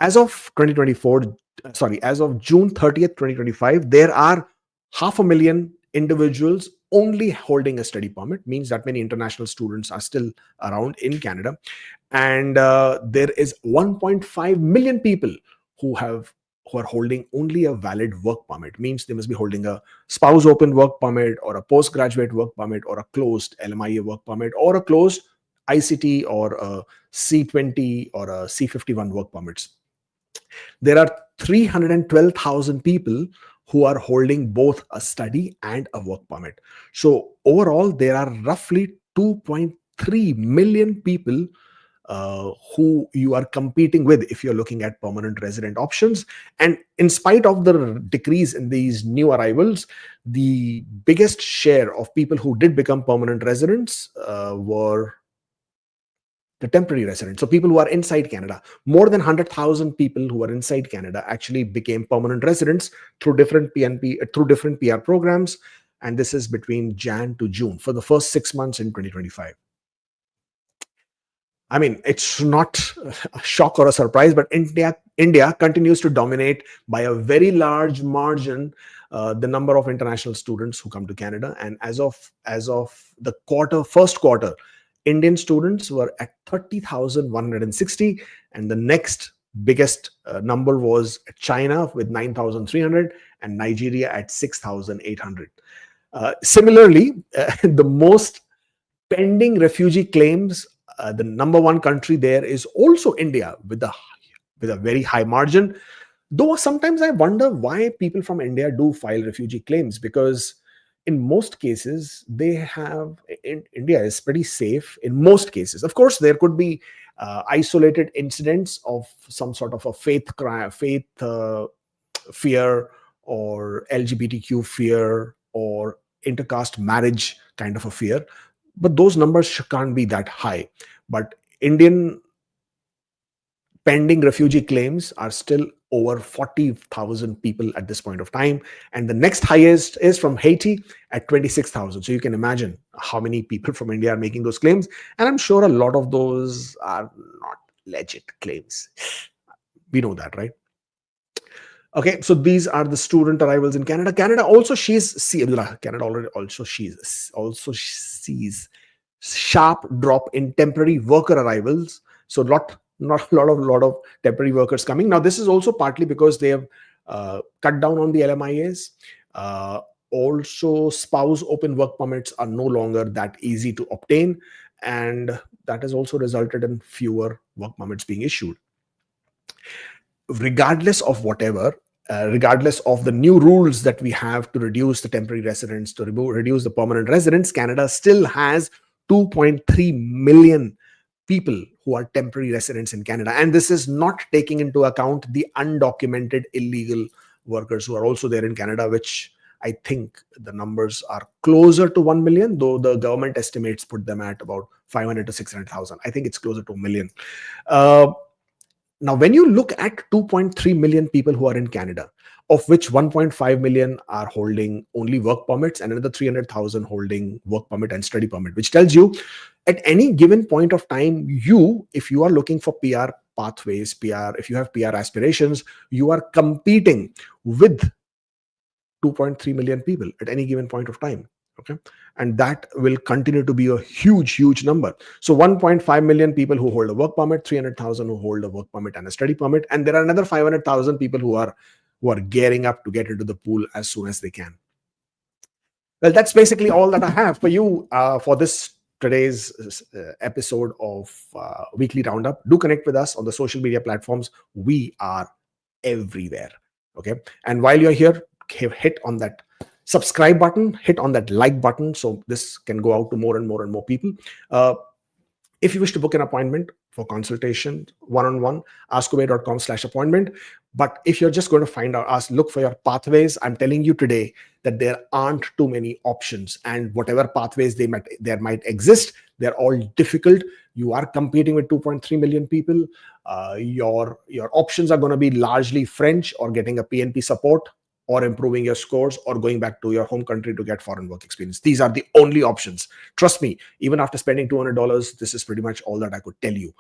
As of June 30th, 2025, there are 500,000 individuals only holding a study permit, means that many international students are still around in Canada. And there is 1.5 million people who are holding only a valid work permit, means they must be holding a spouse open work permit, or a postgraduate work permit, or a closed LMIA work permit, or a closed ICT, or a C20 or a C51 work permits. There are 312,000 people who are holding both a study and a work permit. So overall, there are roughly 2.3 million people who you are competing with if you're looking at permanent resident options. And in spite of the decrease in these new arrivals, the biggest share of people who did become permanent residents were the temporary residents. So people who are inside Canada. More than 100,000 people who are inside Canada actually became permanent residents through different through different PR programs. And this is between Jan to June for the first 6 months in 2025. I mean, it's not a shock or a surprise, but India continues to dominate by a very large margin the number of international students who come to Canada. And as of the first quarter, Indian students were at 30,160, and the next biggest number was China with 9,300 and Nigeria at 6,800. Similarly, the most pending refugee claims, the number one country there is also India with a very high margin. Though sometimes I wonder why people from India do file refugee claims, because in most cases India is pretty safe in most cases. Of course, there could be isolated incidents of some sort of a faith fear, or LGBTQ fear, or intercaste marriage kind of a fear, but those numbers can't be that high. But Indian pending refugee claims are still over 40,000 people at this point of time. And the next highest is from Haiti at 26,000. So you can imagine how many people from India are making those claims. And I'm sure a lot of those are not legit claims. We know that, right? Okay, so these are the student arrivals in Canada. Canada also sees sharp drop in temporary worker arrivals. So not a lot of temporary workers coming. Now, this is also partly because they have cut down on the LMIAs. Also, spouse open work permits are no longer that easy to obtain, and that has also resulted in fewer work permits being issued. Regardless of the new rules that we have to reduce the temporary residents, to reduce the permanent residents, Canada still has 2.3 million people who are temporary residents in Canada. And this is not taking into account the undocumented illegal workers who are also there in Canada, which I think the numbers are closer to 1 million, though the government estimates put them at about 500 to 600,000. I think it's closer to 1 million. Now, when you look at 2.3 million people who are in Canada, of which 1.5 million are holding only work permits and another 300,000 holding work permit and study permit, which tells you at any given point of time, if you are looking for PR pathways, if you have PR aspirations, you are competing with 2.3 million people at any given point of time. Okay, and that will continue to be a huge number. So 1.5 million people who hold a work permit, 300,000 who hold a work permit and a study permit, and there are another 500,000 people who are gearing up to get into the pool as soon as they can. Well, that's basically all that I have for you for today's episode of Weekly Roundup. Do connect with us on the social media platforms. We are everywhere. Okay, and while you're here, hit on that subscribe button, hit on that like button, so this can go out to more and more people. If you wish to book an appointment for consultation one-on-one, askkubeir.com/appointment. But if you're just going to find out, look for your pathways, I'm telling you today that there aren't too many options, and whatever pathways there might exist, they're all difficult. You are competing with 2.3 million people. Your options are going to be largely French, or getting a PNP support, or improving your scores, or going back to your home country to get foreign work experience. These are the only options. Trust me, even after spending $200, this is pretty much all that I could tell you.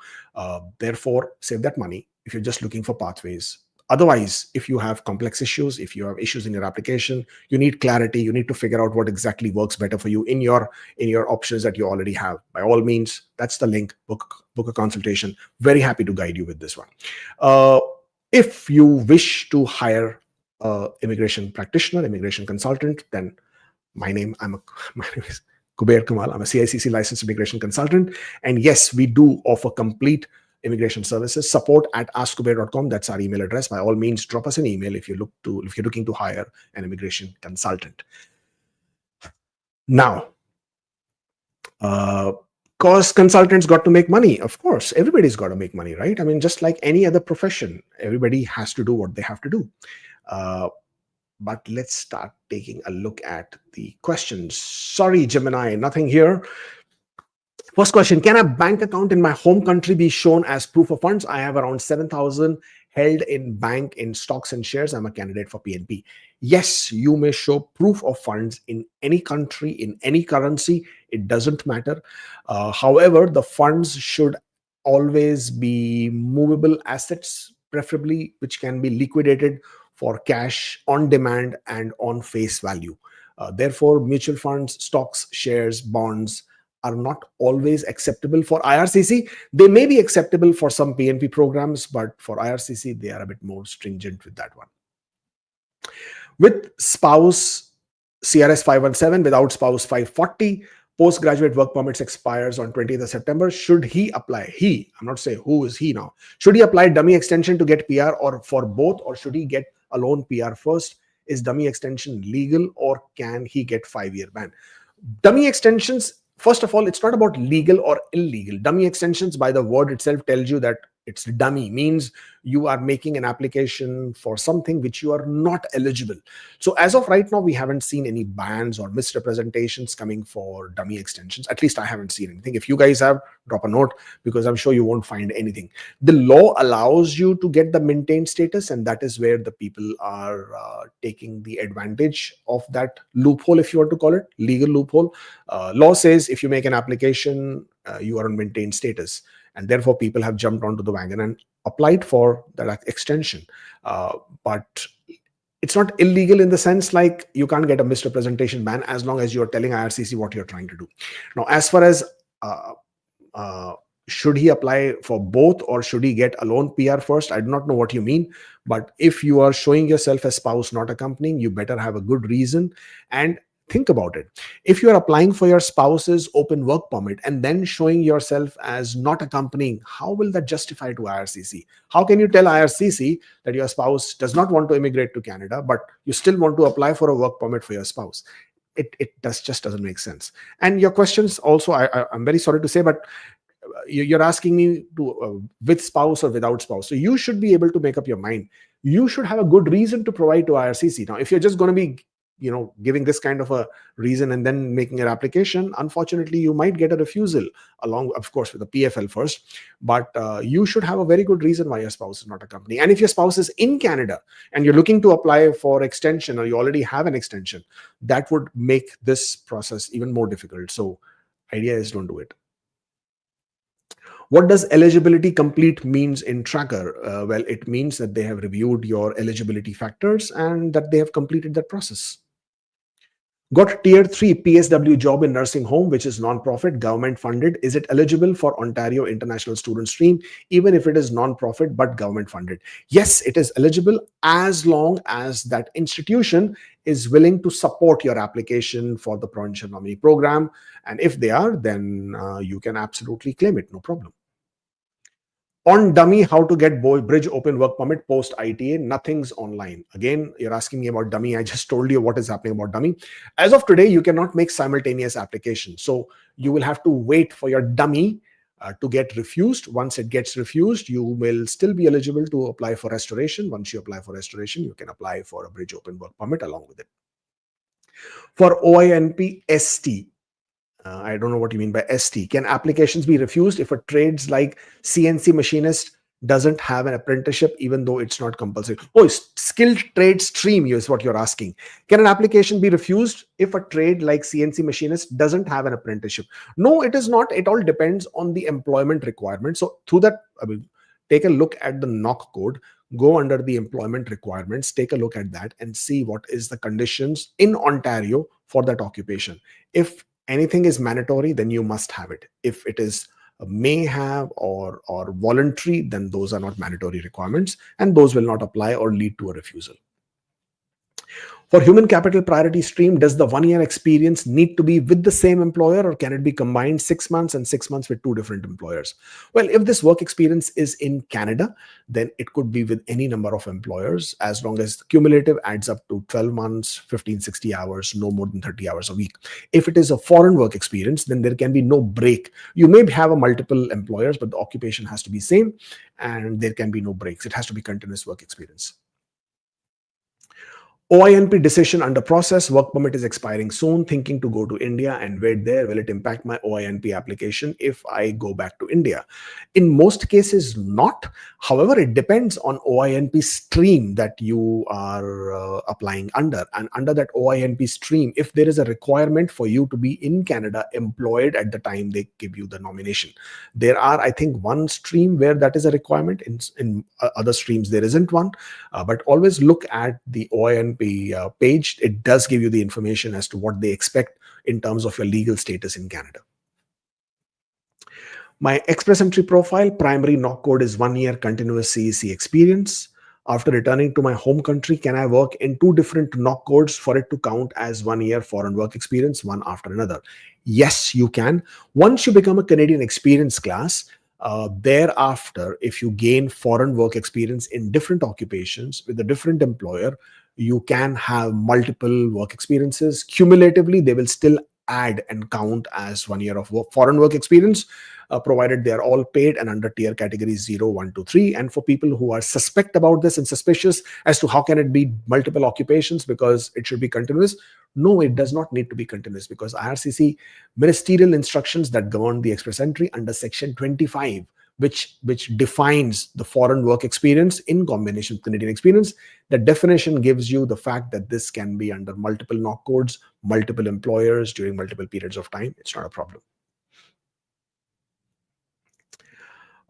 Therefore, save that money if you're just looking for pathways. Otherwise, if you have complex issues, if you have issues in your application, you need clarity. You need to figure out what exactly works better for you in your options that you already have. By all means, that's the link. Book a consultation. Very happy to guide you with this one. If you wish to hire immigration practitioner, immigration consultant, then my name is Kubeir Kamal. I'm a CICC licensed immigration consultant. And yes, we do offer complete immigration services. Support at askkubeir.com. That's our email address. By all means, drop us an email if you're looking to hire an immigration consultant. Now, cause consultants got to make money. Of course, everybody's got to make money, right? I mean, just like any other profession, everybody has to do what they have to do. But let's start taking a look at the questions. Sorry, Gemini, nothing here. First question, can a bank account in my home country be shown as proof of funds? I have around 7,000 held in bank in stocks and shares. I'm a candidate for PNP. Yes, you may show proof of funds in any country, in any currency. It doesn't matter. However, the funds should always be movable assets, preferably, which can be liquidated for cash on demand and on face value. Therefore, mutual funds, stocks, shares, bonds are not always acceptable for IRCC. They may be acceptable for some PNP programs, but for IRCC, they are a bit more stringent with that one. With spouse, CRS 517, without spouse 540, postgraduate work permits expires on 20th of September. Should he apply? I'm not saying who is he now. Should he apply dummy extension to get PR or for both, or should he get alone PR first? Is dummy extension legal, or can he get 5-year ban? Dummy extensions, first of all, it's not about legal or illegal. Dummy extensions, by the word itself, tells you that it's dummy, means you are making an application for something which you are not eligible. So as of right now, we haven't seen any bans or misrepresentations coming for dummy extensions. At least I haven't seen anything. If you guys have, drop a note, because I'm sure you won't find anything. The law allows you to get the maintained status, and that is where the people are taking the advantage of that loophole, if you want to call it, legal loophole. Law says if you make an application, you are on maintained status. And therefore, people have jumped onto the wagon and applied for that extension. But it's not illegal in the sense like you can't get a misrepresentation ban as long as you're telling IRCC what you're trying to do. Now, as far as should he apply for both or should he get alone PR first, I do not know what you mean. But if you are showing yourself as spouse not accompanying, you better have a good reason. And think about it. If you're applying for your spouse's open work permit and then showing yourself as not accompanying, how will that justify to IRCC? How can you tell IRCC that your spouse does not want to immigrate to Canada, but you still want to apply for a work permit for your spouse? It just doesn't make sense. And your questions also, I'm very sorry to say, but you're asking me to with spouse or without spouse. So you should be able to make up your mind. You should have a good reason to provide to IRCC. Now, if you're just going to be giving this kind of a reason and then making an application, unfortunately, you might get a refusal along, of course, with the PFL first. But you should have a very good reason why your spouse is not accompanying. And if your spouse is in Canada and you're looking to apply for extension, or you already have an extension, that would make this process even more difficult. So idea is, don't do it. What does eligibility complete means in Tracker? Well, it means that they have reviewed your eligibility factors and that they have completed that process. Got tier 3 PSW job in nursing home, which is non-profit, government funded. Is it eligible for Ontario International Student Stream, even if it is non-profit but government funded? Yes, it is eligible as long as that institution is willing to support your application for the Provincial nominee program. And if they are, then you can absolutely claim it, no problem. On dummy, how to get bridge open work permit post ITA? Nothing's online. Again, you're asking me about dummy. I just told you what is happening about dummy. As of today, you cannot make simultaneous application. So you will have to wait for your dummy to get refused. Once it gets refused, you will still be eligible to apply for restoration. Once you apply for restoration, you can apply for a bridge open work permit along with it. For OINP ST, I don't know what you mean by ST. Can applications be refused if a trades like CNC machinist doesn't have an apprenticeship, even though it's not compulsory? Oh, skilled trade stream is what you're asking. Can an application be refused if a trade like CNC machinist doesn't have an apprenticeship? No, it is not. It all depends on the employment requirement. So through that, I mean, take a look at the NOC code. go under the employment requirements, take a look at that and see what is the conditions in Ontario for that occupation. If anything is mandatory, then you must have it. If it is may have or voluntary, then those are not mandatory requirements, and those will not apply or lead to a refusal. For human capital priority stream, does the 1 year experience need to be with the same employer, or can it be combined 6 months and 6 months with two different employers? Well, if this work experience is in Canada, then it could be with any number of employers as long as the cumulative adds up to 12 months, 15, 60 hours, no more than 30 hours a week. If it is a foreign work experience, then there can be no break. You may have a multiple employers, but the occupation has to be same and there can be no breaks. It has to be continuous work experience. OINP decision under process. Work permit is expiring soon. Thinking to go to India and wait there. Will it impact my OINP application if I go back to India? In most cases, not. However, it depends on OINP stream that you are applying under. And under that OINP stream, if there is a requirement for you to be in Canada employed at the time they give you the nomination, there are, I think, one stream where that is a requirement. In other streams, there isn't one. But always look at the OINP page. It does give you the information as to what they expect in terms of your legal status in Canada. My express entry profile, primary knock code is 1 year continuous CEC experience. After returning to my home country, can I work in two different knock codes for it to count as 1 year foreign work experience, one after another? Yes, you can. Once you become a Canadian experience class, thereafter, if you gain foreign work experience in different occupations with a different employer, you can have multiple work experiences. Cumulatively, they will still add and count as 1 year of foreign work experience, provided they are all paid and under tier categories 0, 1, 2, 3. And for people who are suspect about this and suspicious as to how can it be multiple occupations because it should be continuous, no, it does not need to be continuous, because IRCC ministerial instructions that govern the express entry under section 25, which defines the foreign work experience in combination with Canadian experience. The definition gives you the fact that this can be under multiple knock codes, multiple employers during multiple periods of time. It's not a problem.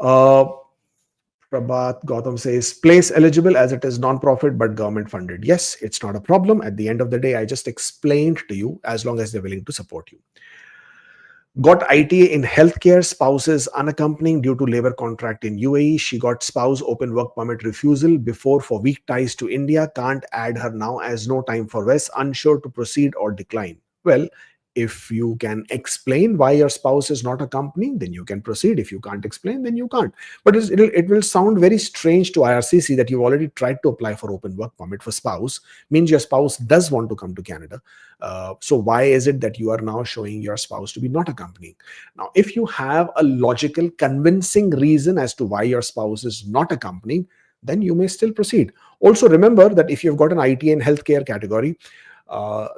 Prabhat Gautam says, place eligible as it is non-profit but government funded. Yes, it's not a problem. At the end of the day, I just explained to you, as long as they're willing to support you. Got ITA in healthcare, spouse is unaccompanying due to labor contract in UAE. She got spouse open work permit refusal before for weak ties to India. Can't add her now as no time for West. Unsure to proceed or decline. Well, if you can explain why your spouse is not accompanying, then you can proceed. If you can't explain, then you can't. But it will sound very strange to IRCC that you've already tried to apply for open work permit for spouse, means your spouse does want to come to Canada. So why is it that you are now showing your spouse to be not accompanying? Now, if you have a logical, convincing reason as to why your spouse is not accompanying, then you may still proceed. Also, remember that if you've got an ITA in healthcare category,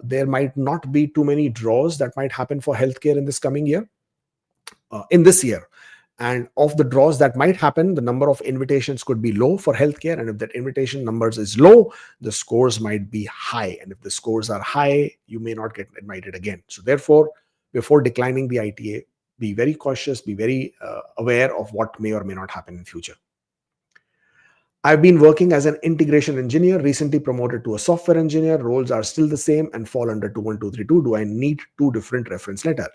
there might not be too many draws that might happen for healthcare in this coming year, in this year. And of the draws that might happen, the number of invitations could be low for healthcare. And if that invitation numbers is low, the scores might be high. And if the scores are high, you may not get invited again. So therefore, before declining the ITA, be very cautious, be very aware of what may or may not happen in future. I've been working as an integration engineer, recently promoted to a software engineer. Roles are still the same and fall under 21232. Do I need two different reference letters?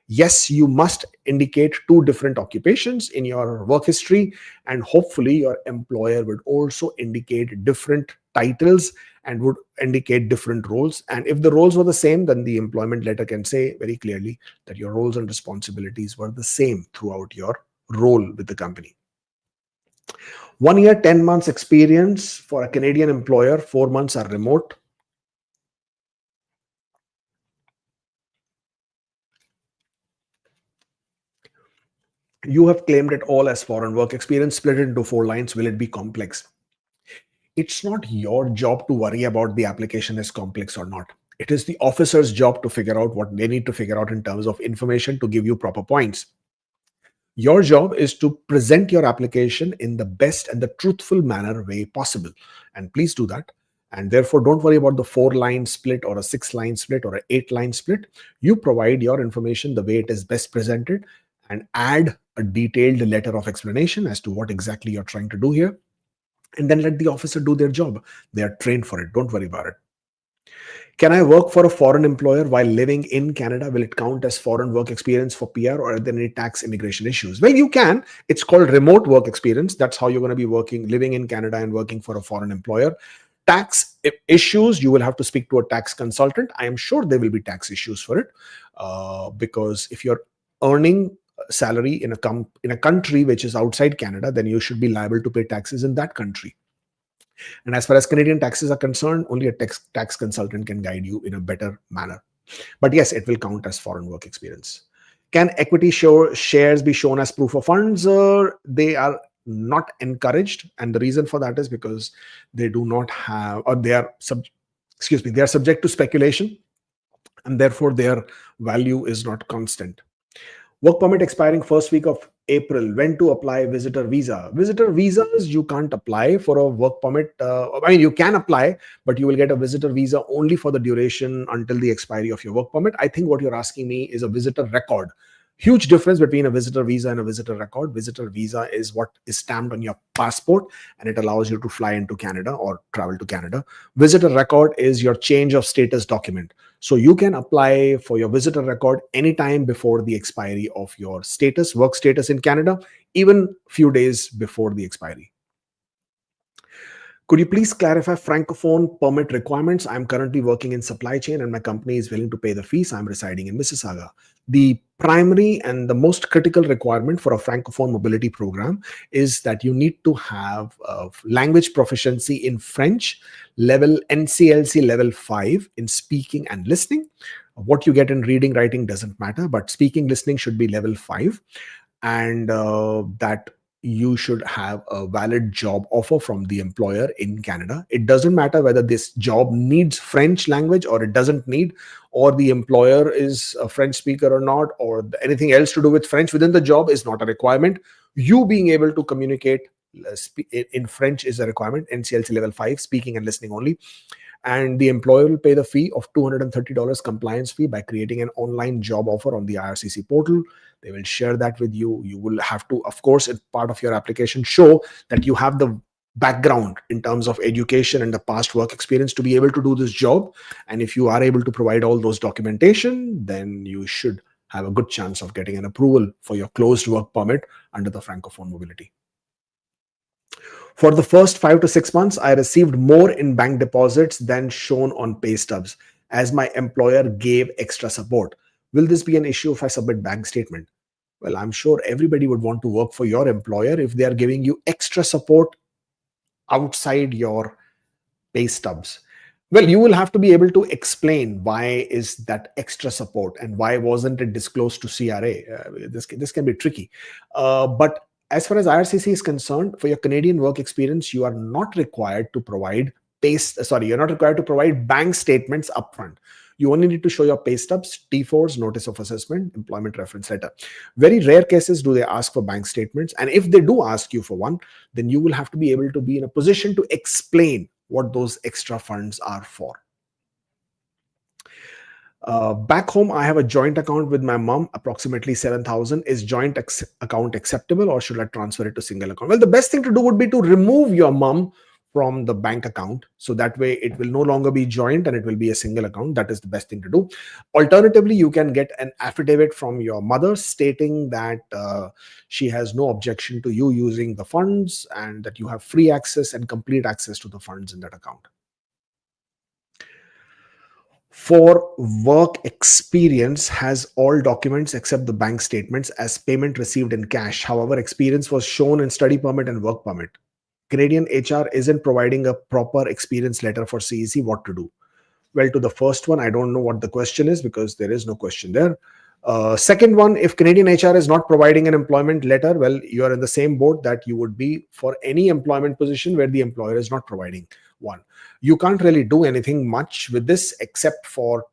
Yes, you must indicate two different occupations in your work history, and hopefully your employer would also indicate different titles and would indicate different roles. And if the roles were the same, then the employment letter can say very clearly that your roles and responsibilities were the same throughout your role with the company. 1 year, 10 months experience for a Canadian employer, 4 months are remote. You have claimed it all as foreign work experience, split it into 4 lines. Will it be complex? It's not your job to worry about the application is complex or not. It is the officer's job to figure out what they need to figure out in terms of information to give you proper points. Your job is to present your application in the best and the truthful manner way possible. And please do that. And therefore, don't worry about the 4-line split or a 6-line split or an 8-line split. You provide your information the way it is best presented and add a detailed letter of explanation as to what exactly you're trying to do here. and then let the officer do their job. They are trained for it. Don't worry about it. Can I work for a foreign employer while living in Canada? Will it count as foreign work experience for PR, or are there any tax immigration issues? Well, you can. It's called remote work experience. That's how you're going to be working, living in Canada and working for a foreign employer. Tax issues, you will have to speak to a tax consultant. I am sure there will be tax issues for it, because if you're earning salary in a country which is outside Canada, then you should be liable to pay taxes in that country. And as far as Canadian taxes are concerned, only a tax consultant can guide you in a better manner. But yes, it will count as foreign work experience. Can equity shares be shown as proof of funds? They are not encouraged, and the reason for that is because they do not have, or they are they are subject to speculation, and therefore their value is not constant. Work permit expiring first week of April. When to apply visitor visa? Visitor visas, you can't apply for a work permit. I mean, you can apply, but you will get a visitor visa only for the duration until the expiry of your work permit. I think what you're asking me is a visitor record. Huge difference between a visitor visa and a visitor record. Visitor visa is what is stamped on your passport, and it allows you to fly into Canada or travel to Canada. Visitor record is your change of status document. So you can apply for your visitor record anytime before the expiry of your status, work status in Canada, even few days before the expiry. Could you please clarify Francophone permit requirements? I'm currently working in supply chain and my company is willing to pay the fees. I'm residing in Mississauga. The primary and the most critical requirement for a Francophone mobility program is that you need to have language proficiency in French, level NCLC level 5 in speaking and listening. What you get in reading, writing doesn't matter, but speaking, listening should be level 5. And that you should have a valid job offer from the employer in Canada. It doesn't matter whether this job needs French language or it doesn't need, or the employer is a French speaker or not, or anything else to do with French within the job is not a requirement. You being able to communicate in French is a requirement. NCLC level 5, speaking and listening only. And the employer will pay the fee of $230 compliance fee by creating an online job offer on the IRCC portal. They will share that with you. You will have to, of course, as part of your application, show that you have the background in terms of education and the past work experience to be able to do this job. And if you are able to provide all those documentation, then you should have a good chance of getting an approval for your closed work permit under the Francophone mobility. For the first 5 to 6 months, I received more in bank deposits than shown on pay stubs, as my employer gave extra support. Will this be an issue if I submit bank statement? Well, I'm sure everybody would want to work for your employer if they are giving you extra support outside your pay stubs. Well, you will have to be able to explain why is that extra support and why wasn't it disclosed to CRA. This can be tricky. But as far as IRCC is concerned, for your Canadian work experience, you are not required to provide you're not required to provide bank statements upfront. You only need to show your pay stubs, T4s, notice of assessment, employment reference letter. Very rare cases do they ask for bank statements. And if they do ask you for one, then you will have to be able to be in a position to explain what those extra funds are for. Back home, I have a joint account with my mom, approximately 7,000. Is joint account acceptable, or should I transfer it to single account? Well, the best thing to do would be to remove your mom from the bank account. So that way it will no longer be joint and it will be a single account. That is the best thing to do. Alternatively, you can get an affidavit from your mother stating that she has no objection to you using the funds and that you have free access and complete access to the funds in that account. For work experience, has all documents except the bank statements as payment received in cash. However, experience was shown in study permit and work permit. Canadian HR isn't providing a proper experience letter for CEC. What to do? Well, to the first one, I don't know what the question is because there is no question there. Second one, if Canadian HR is not providing an employment letter, well, you are in the same boat that you would be for any employment position where the employer is not providing one. You can't really do anything much with this except for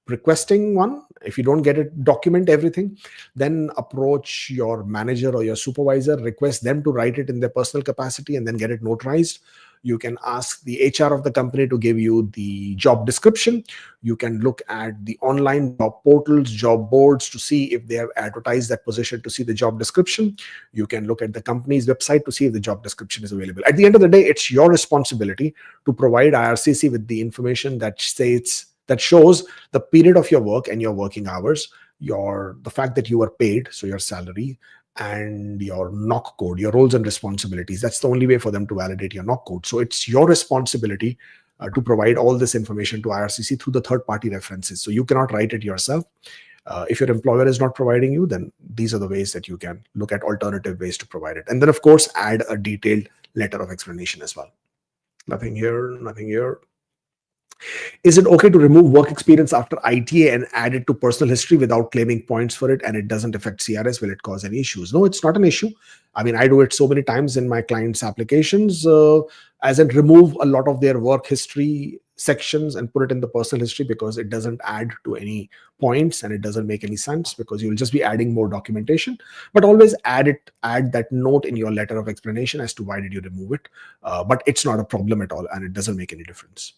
requesting one. If you don't get it, document everything, then approach your manager or your supervisor, request them to write it in their personal capacity and then get it notarized. You can ask the HR of the company to give you the job description. You can look at the online job portals, job boards to see if they have advertised that position, to see the job description. You can look at the company's website to see if the job description is available. At the end of the day, it's your responsibility to provide IRCC with the information that shows the period of your work and your working hours, the fact that you are paid, so your salary, and your knock code, your roles and responsibilities. That's the only way for them to validate your knock code. So it's your responsibility to provide all this information to IRCC through the third party references. So you cannot write it yourself. If your employer is not providing you, then these are the ways that you can look at alternative ways to provide it. And then, of course, add a detailed letter of explanation as well. Nothing here, nothing here. Is it okay to remove work experience after ITA and add it to personal history without claiming points for it, and it doesn't affect CRS? Will it cause any issues? No, it's not an issue. I mean, I do it so many times in my clients' applications, as in remove a lot of their work history sections and put it in the personal history, because it doesn't add to any points and it doesn't make any sense, because you'll just be adding more documentation. But always add that note in your letter of explanation as to why did you remove it. But it's not a problem at all, and it doesn't make any difference.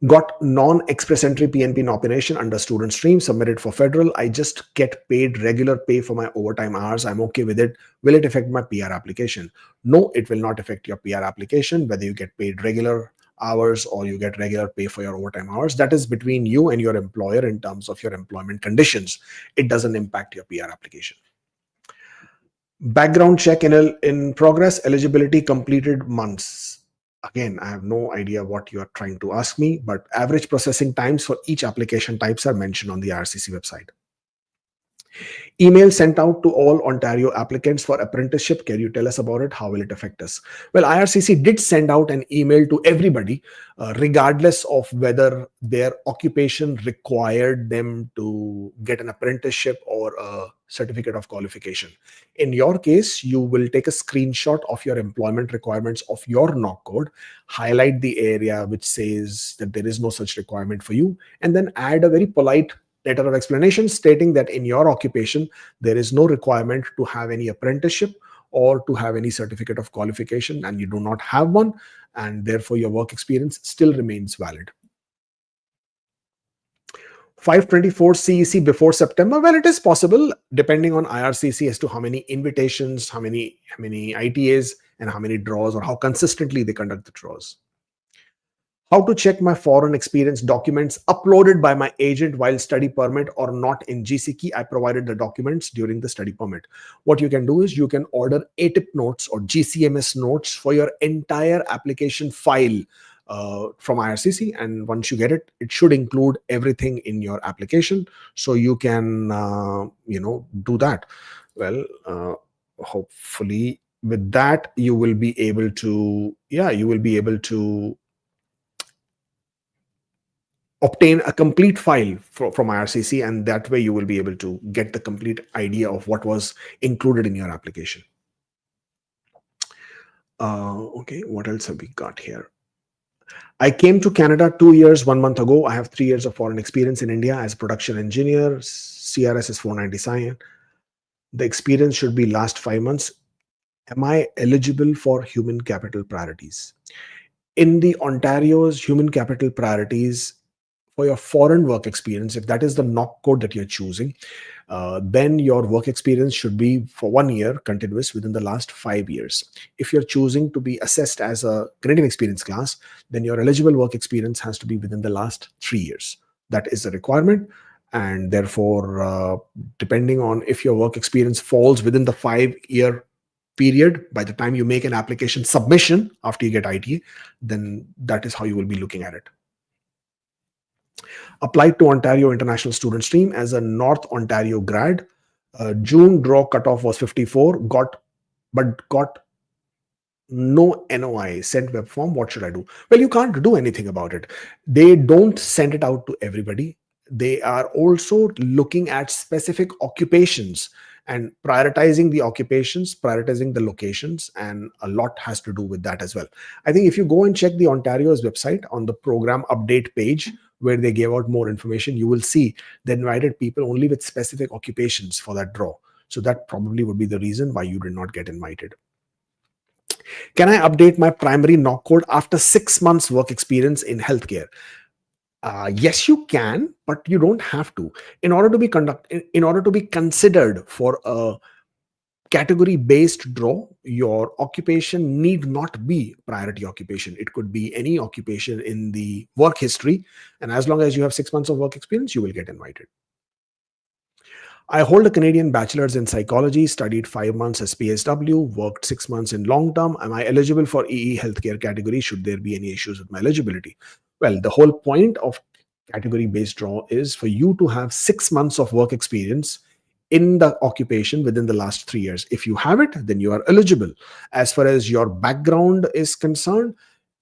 Got non-express entry PNP nomination under student stream, submitted for federal. I just get paid regular pay for my overtime hours. I'm okay with it. Will it affect my PR application? No, it will not affect your PR application, whether you get paid regular hours or you get regular pay for your overtime hours. That is between you and your employer in terms of your employment conditions. It doesn't impact your PR application. Background check in progress, eligibility completed months. Again, I have no idea what you are trying to ask me, but average processing times for each application types are mentioned on the IRCC website. Email sent out to all Ontario applicants for apprenticeship. Can you tell us about it? How will it affect us? Well, IRCC did send out an email to everybody, regardless of whether their occupation required them to get an apprenticeship or a certificate of qualification. In your case, you will take a screenshot of your employment requirements of your knock code, highlight the area which says that there is no such requirement for you, and then add a very polite letter of explanation stating that in your occupation, there is no requirement to have any apprenticeship or to have any certificate of qualification, and you do not have one, and therefore your work experience still remains valid. 524 CEC before September. Well, it is possible, depending on IRCC, as to how many invitations, how many ITAs, and how many draws, or how consistently they conduct the draws. How to check my foreign experience documents uploaded by my agent while study permit or not in GCK. I provided the documents during the study permit. What you can do is you can order ATIP notes or GCMS notes for your entire application file from IRCC, and once you get it, it should include everything in your application, so you can do that. Well, hopefully with that you will be able to obtain a complete file from IRCC, and that way you will be able to get the complete idea of what was included in your application. Okay, what else have we got here? I came to Canada 2 years, 1 month ago. I have 3 years of foreign experience in India as a production engineer. CRS is 497. The experience should be last 5 months. Am I eligible for human capital priorities? In the Ontario's human capital priorities, for your foreign work experience, if that is the knock code that you're choosing, then your work experience should be for 1 year continuous within the last 5 years. If you're choosing to be assessed as a Canadian experience class, then your eligible work experience has to be within the last 3 years. That is the requirement. And therefore, depending on if your work experience falls within the 5-year period, by the time you make an application submission after you get ITA, then that is how you will be looking at it. Applied to Ontario International Student Stream as a North Ontario grad. June draw cutoff was 54, got no NOI, sent web form. What should I do? Well, you can't do anything about it. They don't send it out to everybody. They are also looking at specific occupations and prioritizing the occupations, prioritizing the locations, and a lot has to do with that as well. I think if you go and check the Ontario's website on the program update page, where they gave out more information, you will see they invited people only with specific occupations for that draw. So that probably would be the reason why you did not get invited. Can I update my primary knock code after 6 months work experience in healthcare? Yes, you can, but you don't have to. In order to be considered for a category based draw, your occupation need not be priority occupation. It could be any occupation in the work history, and as long as you have 6 months of work experience, you will get invited. I hold a Canadian bachelor's in psychology, studied 5 months as PSW, worked 6 months in long term. Am I eligible for EE healthcare category? Should there be any issues with my eligibility? Well, the whole point of category based draw is for you to have 6 months of work experience in the occupation within the last 3 years. If you have it, then you are eligible. As far as your background is concerned,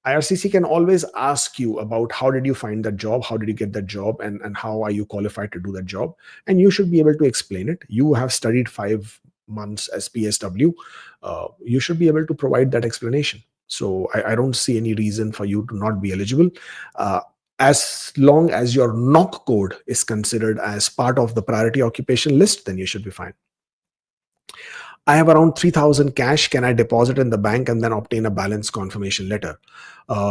IRCC can always ask you about how did you find that job, how did you get that job, and how are you qualified to do that job. And you should be able to explain it. You have studied 5 months as PSW. You should be able to provide that explanation. So I don't see any reason for you to not be eligible. As long as your knock code is considered as part of the priority occupation list, then you should be fine. I have around 3,000 cash. Can I deposit in the bank and then obtain a balance confirmation letter?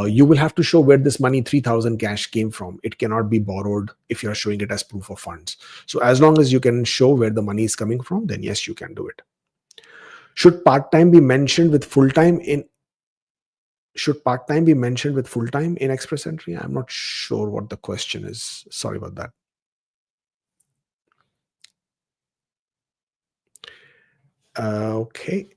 You will have to show where this money 3,000 cash came from. It cannot be borrowed if you're showing it as proof of funds. So as long as you can show where the money is coming from, then yes, you can do it. Should part-time be mentioned with full-time in Express Entry? I'm not sure what the question is. Sorry about that. Okay.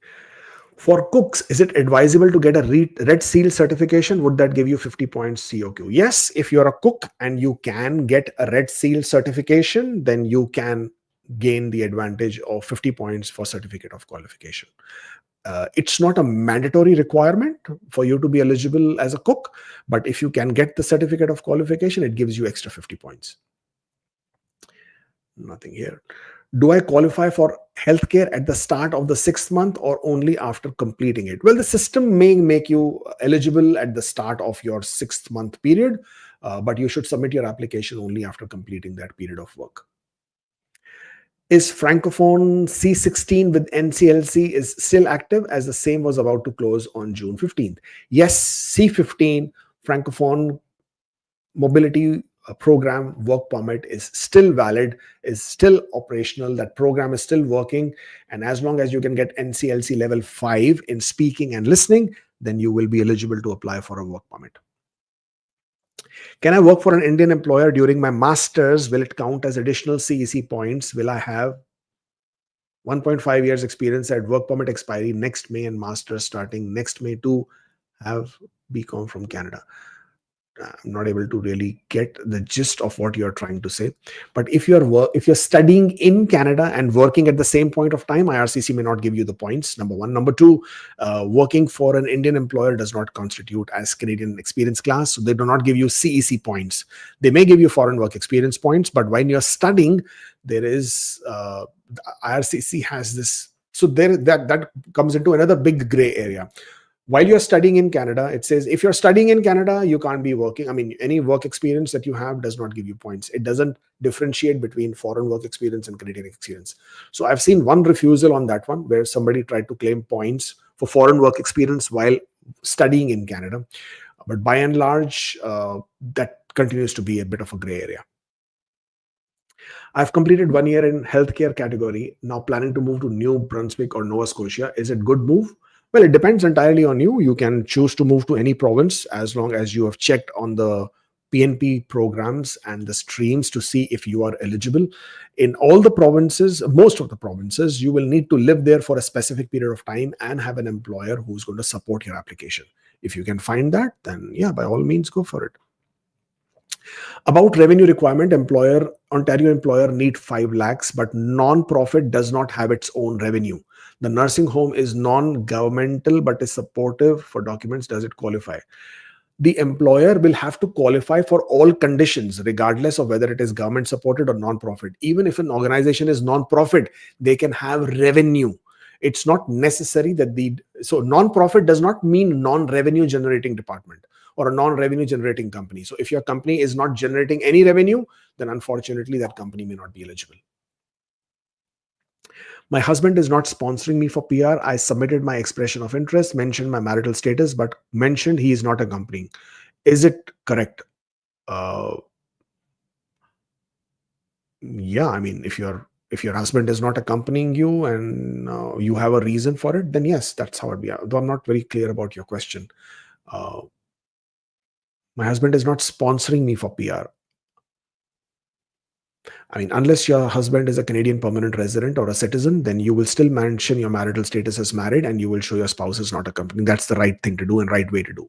For cooks, is it advisable to get a red seal certification? Would that give you 50 points COQ? Yes, if you're a cook and you can get a red seal certification, then you can gain the advantage of 50 points for certificate of qualification. It's not a mandatory requirement for you to be eligible as a cook, but if you can get the certificate of qualification, it gives you extra 50 points. Nothing here. Do I qualify for healthcare at the start of the 6th month or only after completing it? Well, the system may make you eligible at the start of your 6th month period, but you should submit your application only after completing that period of work. Is Francophone C16 with NCLC is still active, as the same was about to close on June 15th? Yes, C15 Francophone mobility program work permit is still valid, is still operational. That program is still working. And as long as you can get NCLC level 5 in speaking and listening, then you will be eligible to apply for a work permit. Can I work for an Indian employer during my master's? Will it count as additional CEC points? Will I have 1.5 years experience at work permit expiry next May and master's starting next May to have BCom from Canada? I'm not able to really get the gist of what you're trying to say. But if you're studying in Canada and working at the same point of time, IRCC may not give you the points. Number one. Number two, working for an Indian employer does not constitute as Canadian experience class. So they do not give you CEC points. They may give you foreign work experience points, but when you're studying, there is IRCC has this. So that comes into another big gray area. While you're studying in Canada, it says if you're studying in Canada, you can't be working. I mean, any work experience that you have does not give you points. It doesn't differentiate between foreign work experience and Canadian experience. So I've seen one refusal on that one where somebody tried to claim points for foreign work experience while studying in Canada. But by and large, that continues to be a bit of a gray area. I've completed 1 year in healthcare category, now planning to move to New Brunswick or Nova Scotia. Is it good move? Well, it depends entirely on you. You can choose to move to any province as long as you have checked on the PNP programs and the streams to see if you are eligible. In all the provinces, most of the provinces, you will need to live there for a specific period of time and have an employer who's going to support your application. If you can find that, then yeah, by all means, go for it. About revenue requirement, Ontario employer need 5 lakhs, but non-profit does not have its own revenue. The nursing home is non-governmental but is supportive for documents. Does it qualify? The employer will have to qualify for all conditions, regardless of whether it is government supported or non-profit. Even if an organization is non-profit, they can have revenue. It's not necessary that so non-profit does not mean non-revenue generating department or a non-revenue generating company. So if your company is not generating any revenue, then unfortunately that company may not be eligible. My husband is not sponsoring me for PR. I submitted my expression of interest, mentioned my marital status, but mentioned he is not accompanying. Is it correct? Uh, yeah, I mean, if your husband is not accompanying you and you have a reason for it, then yes, that's how it be. Though I'm not very clear about your question. Uh, my husband is not sponsoring me for PR. I mean, unless your husband is a Canadian permanent resident or a citizen, then you will still mention your marital status as married and you will show your spouse is not accompanying. That's the right thing to do and right way to do.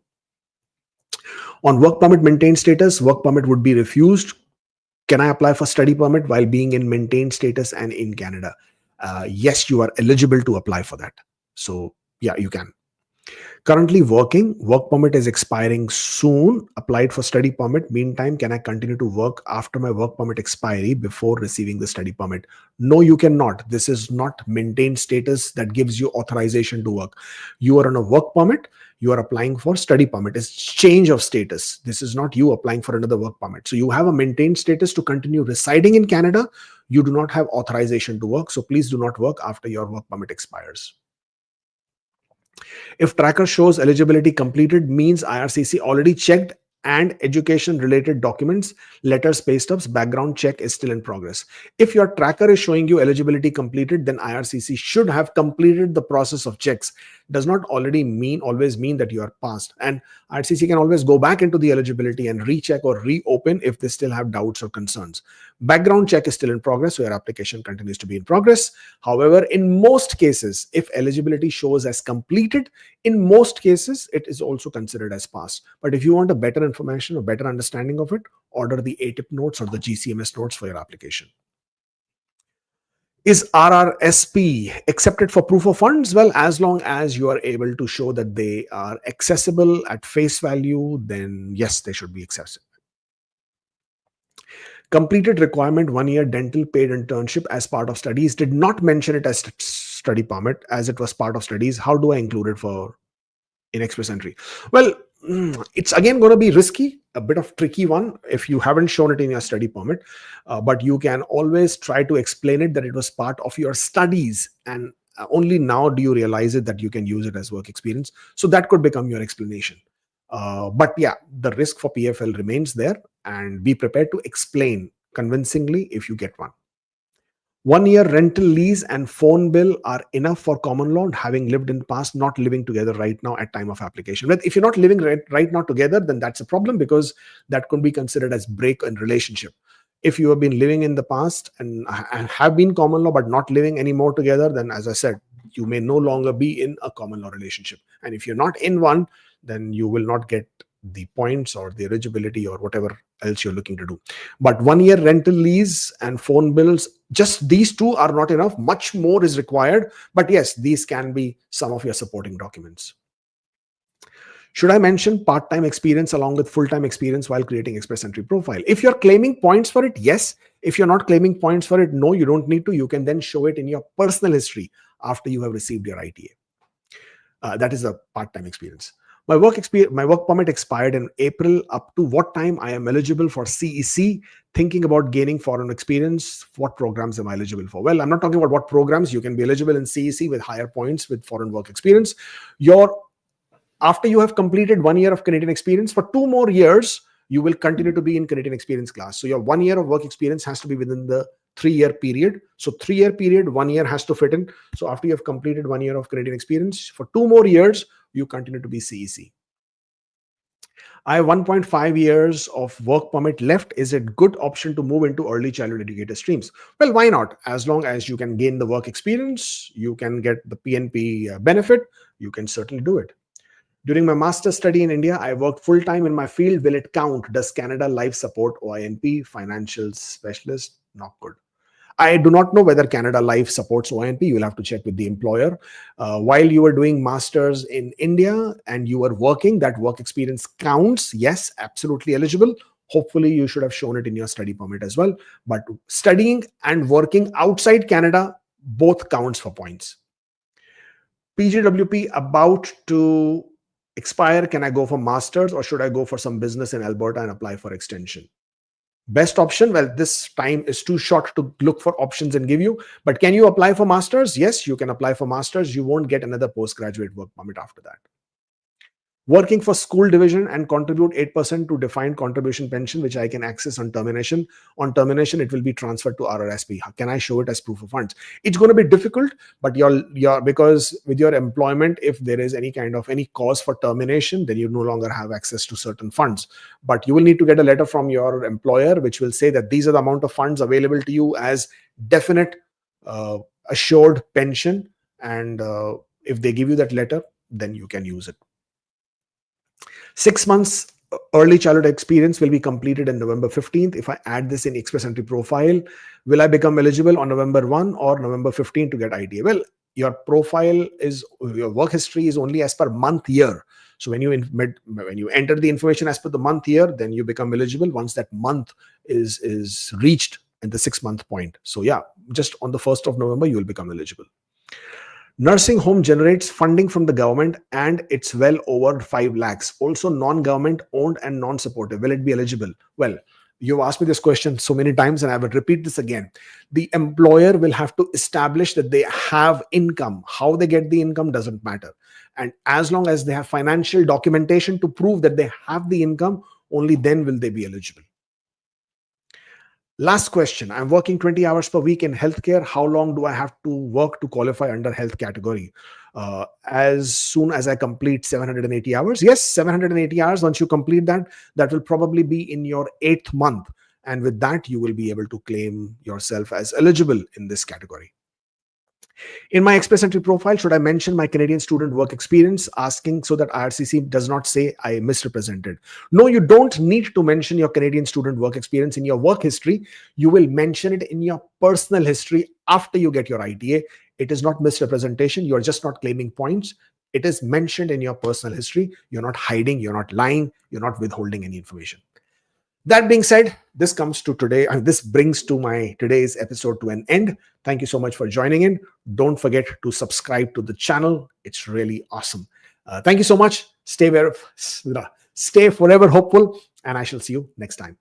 On work permit maintained status, work permit would be refused. Can I apply for study permit while being in maintained status and in Canada? Yes, you are eligible to apply for that. So, yeah, you can. Currently working, work permit is expiring soon. Applied for study permit. Meantime, can I continue to work after my work permit expiry before receiving the study permit? No, you cannot. This is not maintained status that gives you authorization to work. You are on a work permit. You are applying for study permit. It's change of status. This is not you applying for another work permit. So you have a maintained status to continue residing in Canada. You do not have authorization to work. So please do not work after your work permit expires. If tracker shows eligibility completed, means IRCC already checked and education related documents, letters, pay stubs, background check is still in progress. If your tracker is showing you eligibility completed, then IRCC should have completed the process of checks. Does not always mean that you are passed. And IRCC can always go back into the eligibility and recheck or reopen if they still have doubts or concerns. Background check is still in progress, so your application continues to be in progress. However, in most cases, if eligibility shows as completed, in most cases, it is also considered as passed. But if you want a better information or better understanding of it, order the ATIP notes or the GCMS notes for your application. Is RRSP accepted for proof of funds? Well, as long as you are able to show that they are accessible at face value, then yes, they should be accessible. Completed requirement 1 year dental paid internship as part of studies. Did not mention it as study permit as it was part of studies. How do I include it for in express entry? Well, it's again going to be risky, a bit of tricky one if you haven't shown it in your study permit, but you can always try to explain it that it was part of your studies and only now do you realize it that you can use it as work experience. So that could become your explanation. But yeah, the risk for PFL remains there, and be prepared to explain convincingly if you get one. 1 year rental lease and phone bill are enough for common law, having lived in the past, not living together right now at time of application. But if you're not living right now together, then that's a problem because that could be considered as break in relationship. If you have been living in the past and have been common law but not living anymore together, then as I said, you may no longer be in a common law relationship. And if you're not in one, then you will not get the points or the eligibility or whatever else you're looking to do. But 1 year rental lease and phone bills, just these two are not enough. Much more is required. But yes, these can be some of your supporting documents. Should I mention part-time experience along with full-time experience while creating express entry profile? If you're claiming points for it, yes. If you're not claiming points for it, no, you don't need to. You can then show it in your personal history after you have received your ITA. That is a part-time experience. My work permit expired in April. Up to what time I am eligible for CEC? Thinking about gaining foreign experience. What programs am I eligible for? Well, I'm not talking about what programs. You can be eligible in CEC with higher points with foreign work experience. After you have completed 1 year of Canadian experience, for 2 more years, you will continue to be in Canadian experience class. So your 1 year of work experience has to be within the 3-year period. So 3-year period, 1 year has to fit in. So after you have completed 1 year of Canadian experience, for 2 more years, you continue to be CEC. I have 1.5 years of work permit left. Is it good option to move into early childhood educator streams? Well, why not? As long as you can gain the work experience, you can get the PNP benefit, you can certainly do it. During my master's study in India, I worked full-time in my field. Will it count? Does Canada Life support OINP, financial specialist? Not good. I do not know whether Canada Life supports OINP. You will have to check with the employer. While you were doing masters in India and you were working, that work experience counts. Yes, absolutely eligible. Hopefully, you should have shown it in your study permit as well. But studying and working outside Canada, both counts for points. PGWP about to expire. Can I go for masters or should I go for some business in Alberta and apply for extension? Best option, well, this time is too short to look for options and give you, but can you apply for masters? Yes, you can apply for masters. You won't get another postgraduate work permit after that. Working for school division and contribute 8% to defined contribution pension, which I can access on termination. On termination, it will be transferred to RRSP. Can I show it as proof of funds? It's going to be difficult, but your because with your employment, if there is any kind of any cause for termination, then you no longer have access to certain funds. But you will need to get a letter from your employer, which will say that these are the amount of funds available to you as definite assured pension. And if they give you that letter, then you can use it. 6 months early childhood experience will be completed in November 15th. If I add this in express entry profile, will I become eligible on November 1 or November 15 to get IDA? Well, your profile is, your work history is only as per month year. So when you enter the information as per the month year, then you become eligible once that month is reached at the 6 month point. So yeah, just on the 1st of November, you will become eligible. Nursing home generates funding from the government and it's well over 5 lakhs. Also non-government owned and non-supportive. Will it be eligible? Well, you've asked me this question so many times and I will repeat this again. The employer will have to establish that they have income. How they get the income doesn't matter. And as long as they have financial documentation to prove that they have the income, only then will they be eligible. Last question. I'm working 20 hours per week in healthcare. How long do I have to work to qualify under health category? As soon as I complete 780 hours. Yes, 780 hours. Once you complete that, that will probably be in your 8th month. And with that, you will be able to claim yourself as eligible in this category. In my express entry profile, should I mention my Canadian student work experience, asking so that IRCC does not say I misrepresented? No, you don't need to mention your Canadian student work experience in your work history. You will mention it in your personal history after you get your ITA. It is not misrepresentation. You're just not claiming points. It is mentioned in your personal history. You're not hiding. You're not lying. You're not withholding any information. That being said, this comes to today, and this brings to my today's episode to an end. Thank you so much for joining in. Don't forget to subscribe to the channel. It's really awesome. Thank you so much. Stay forever hopeful, and I shall see you next time.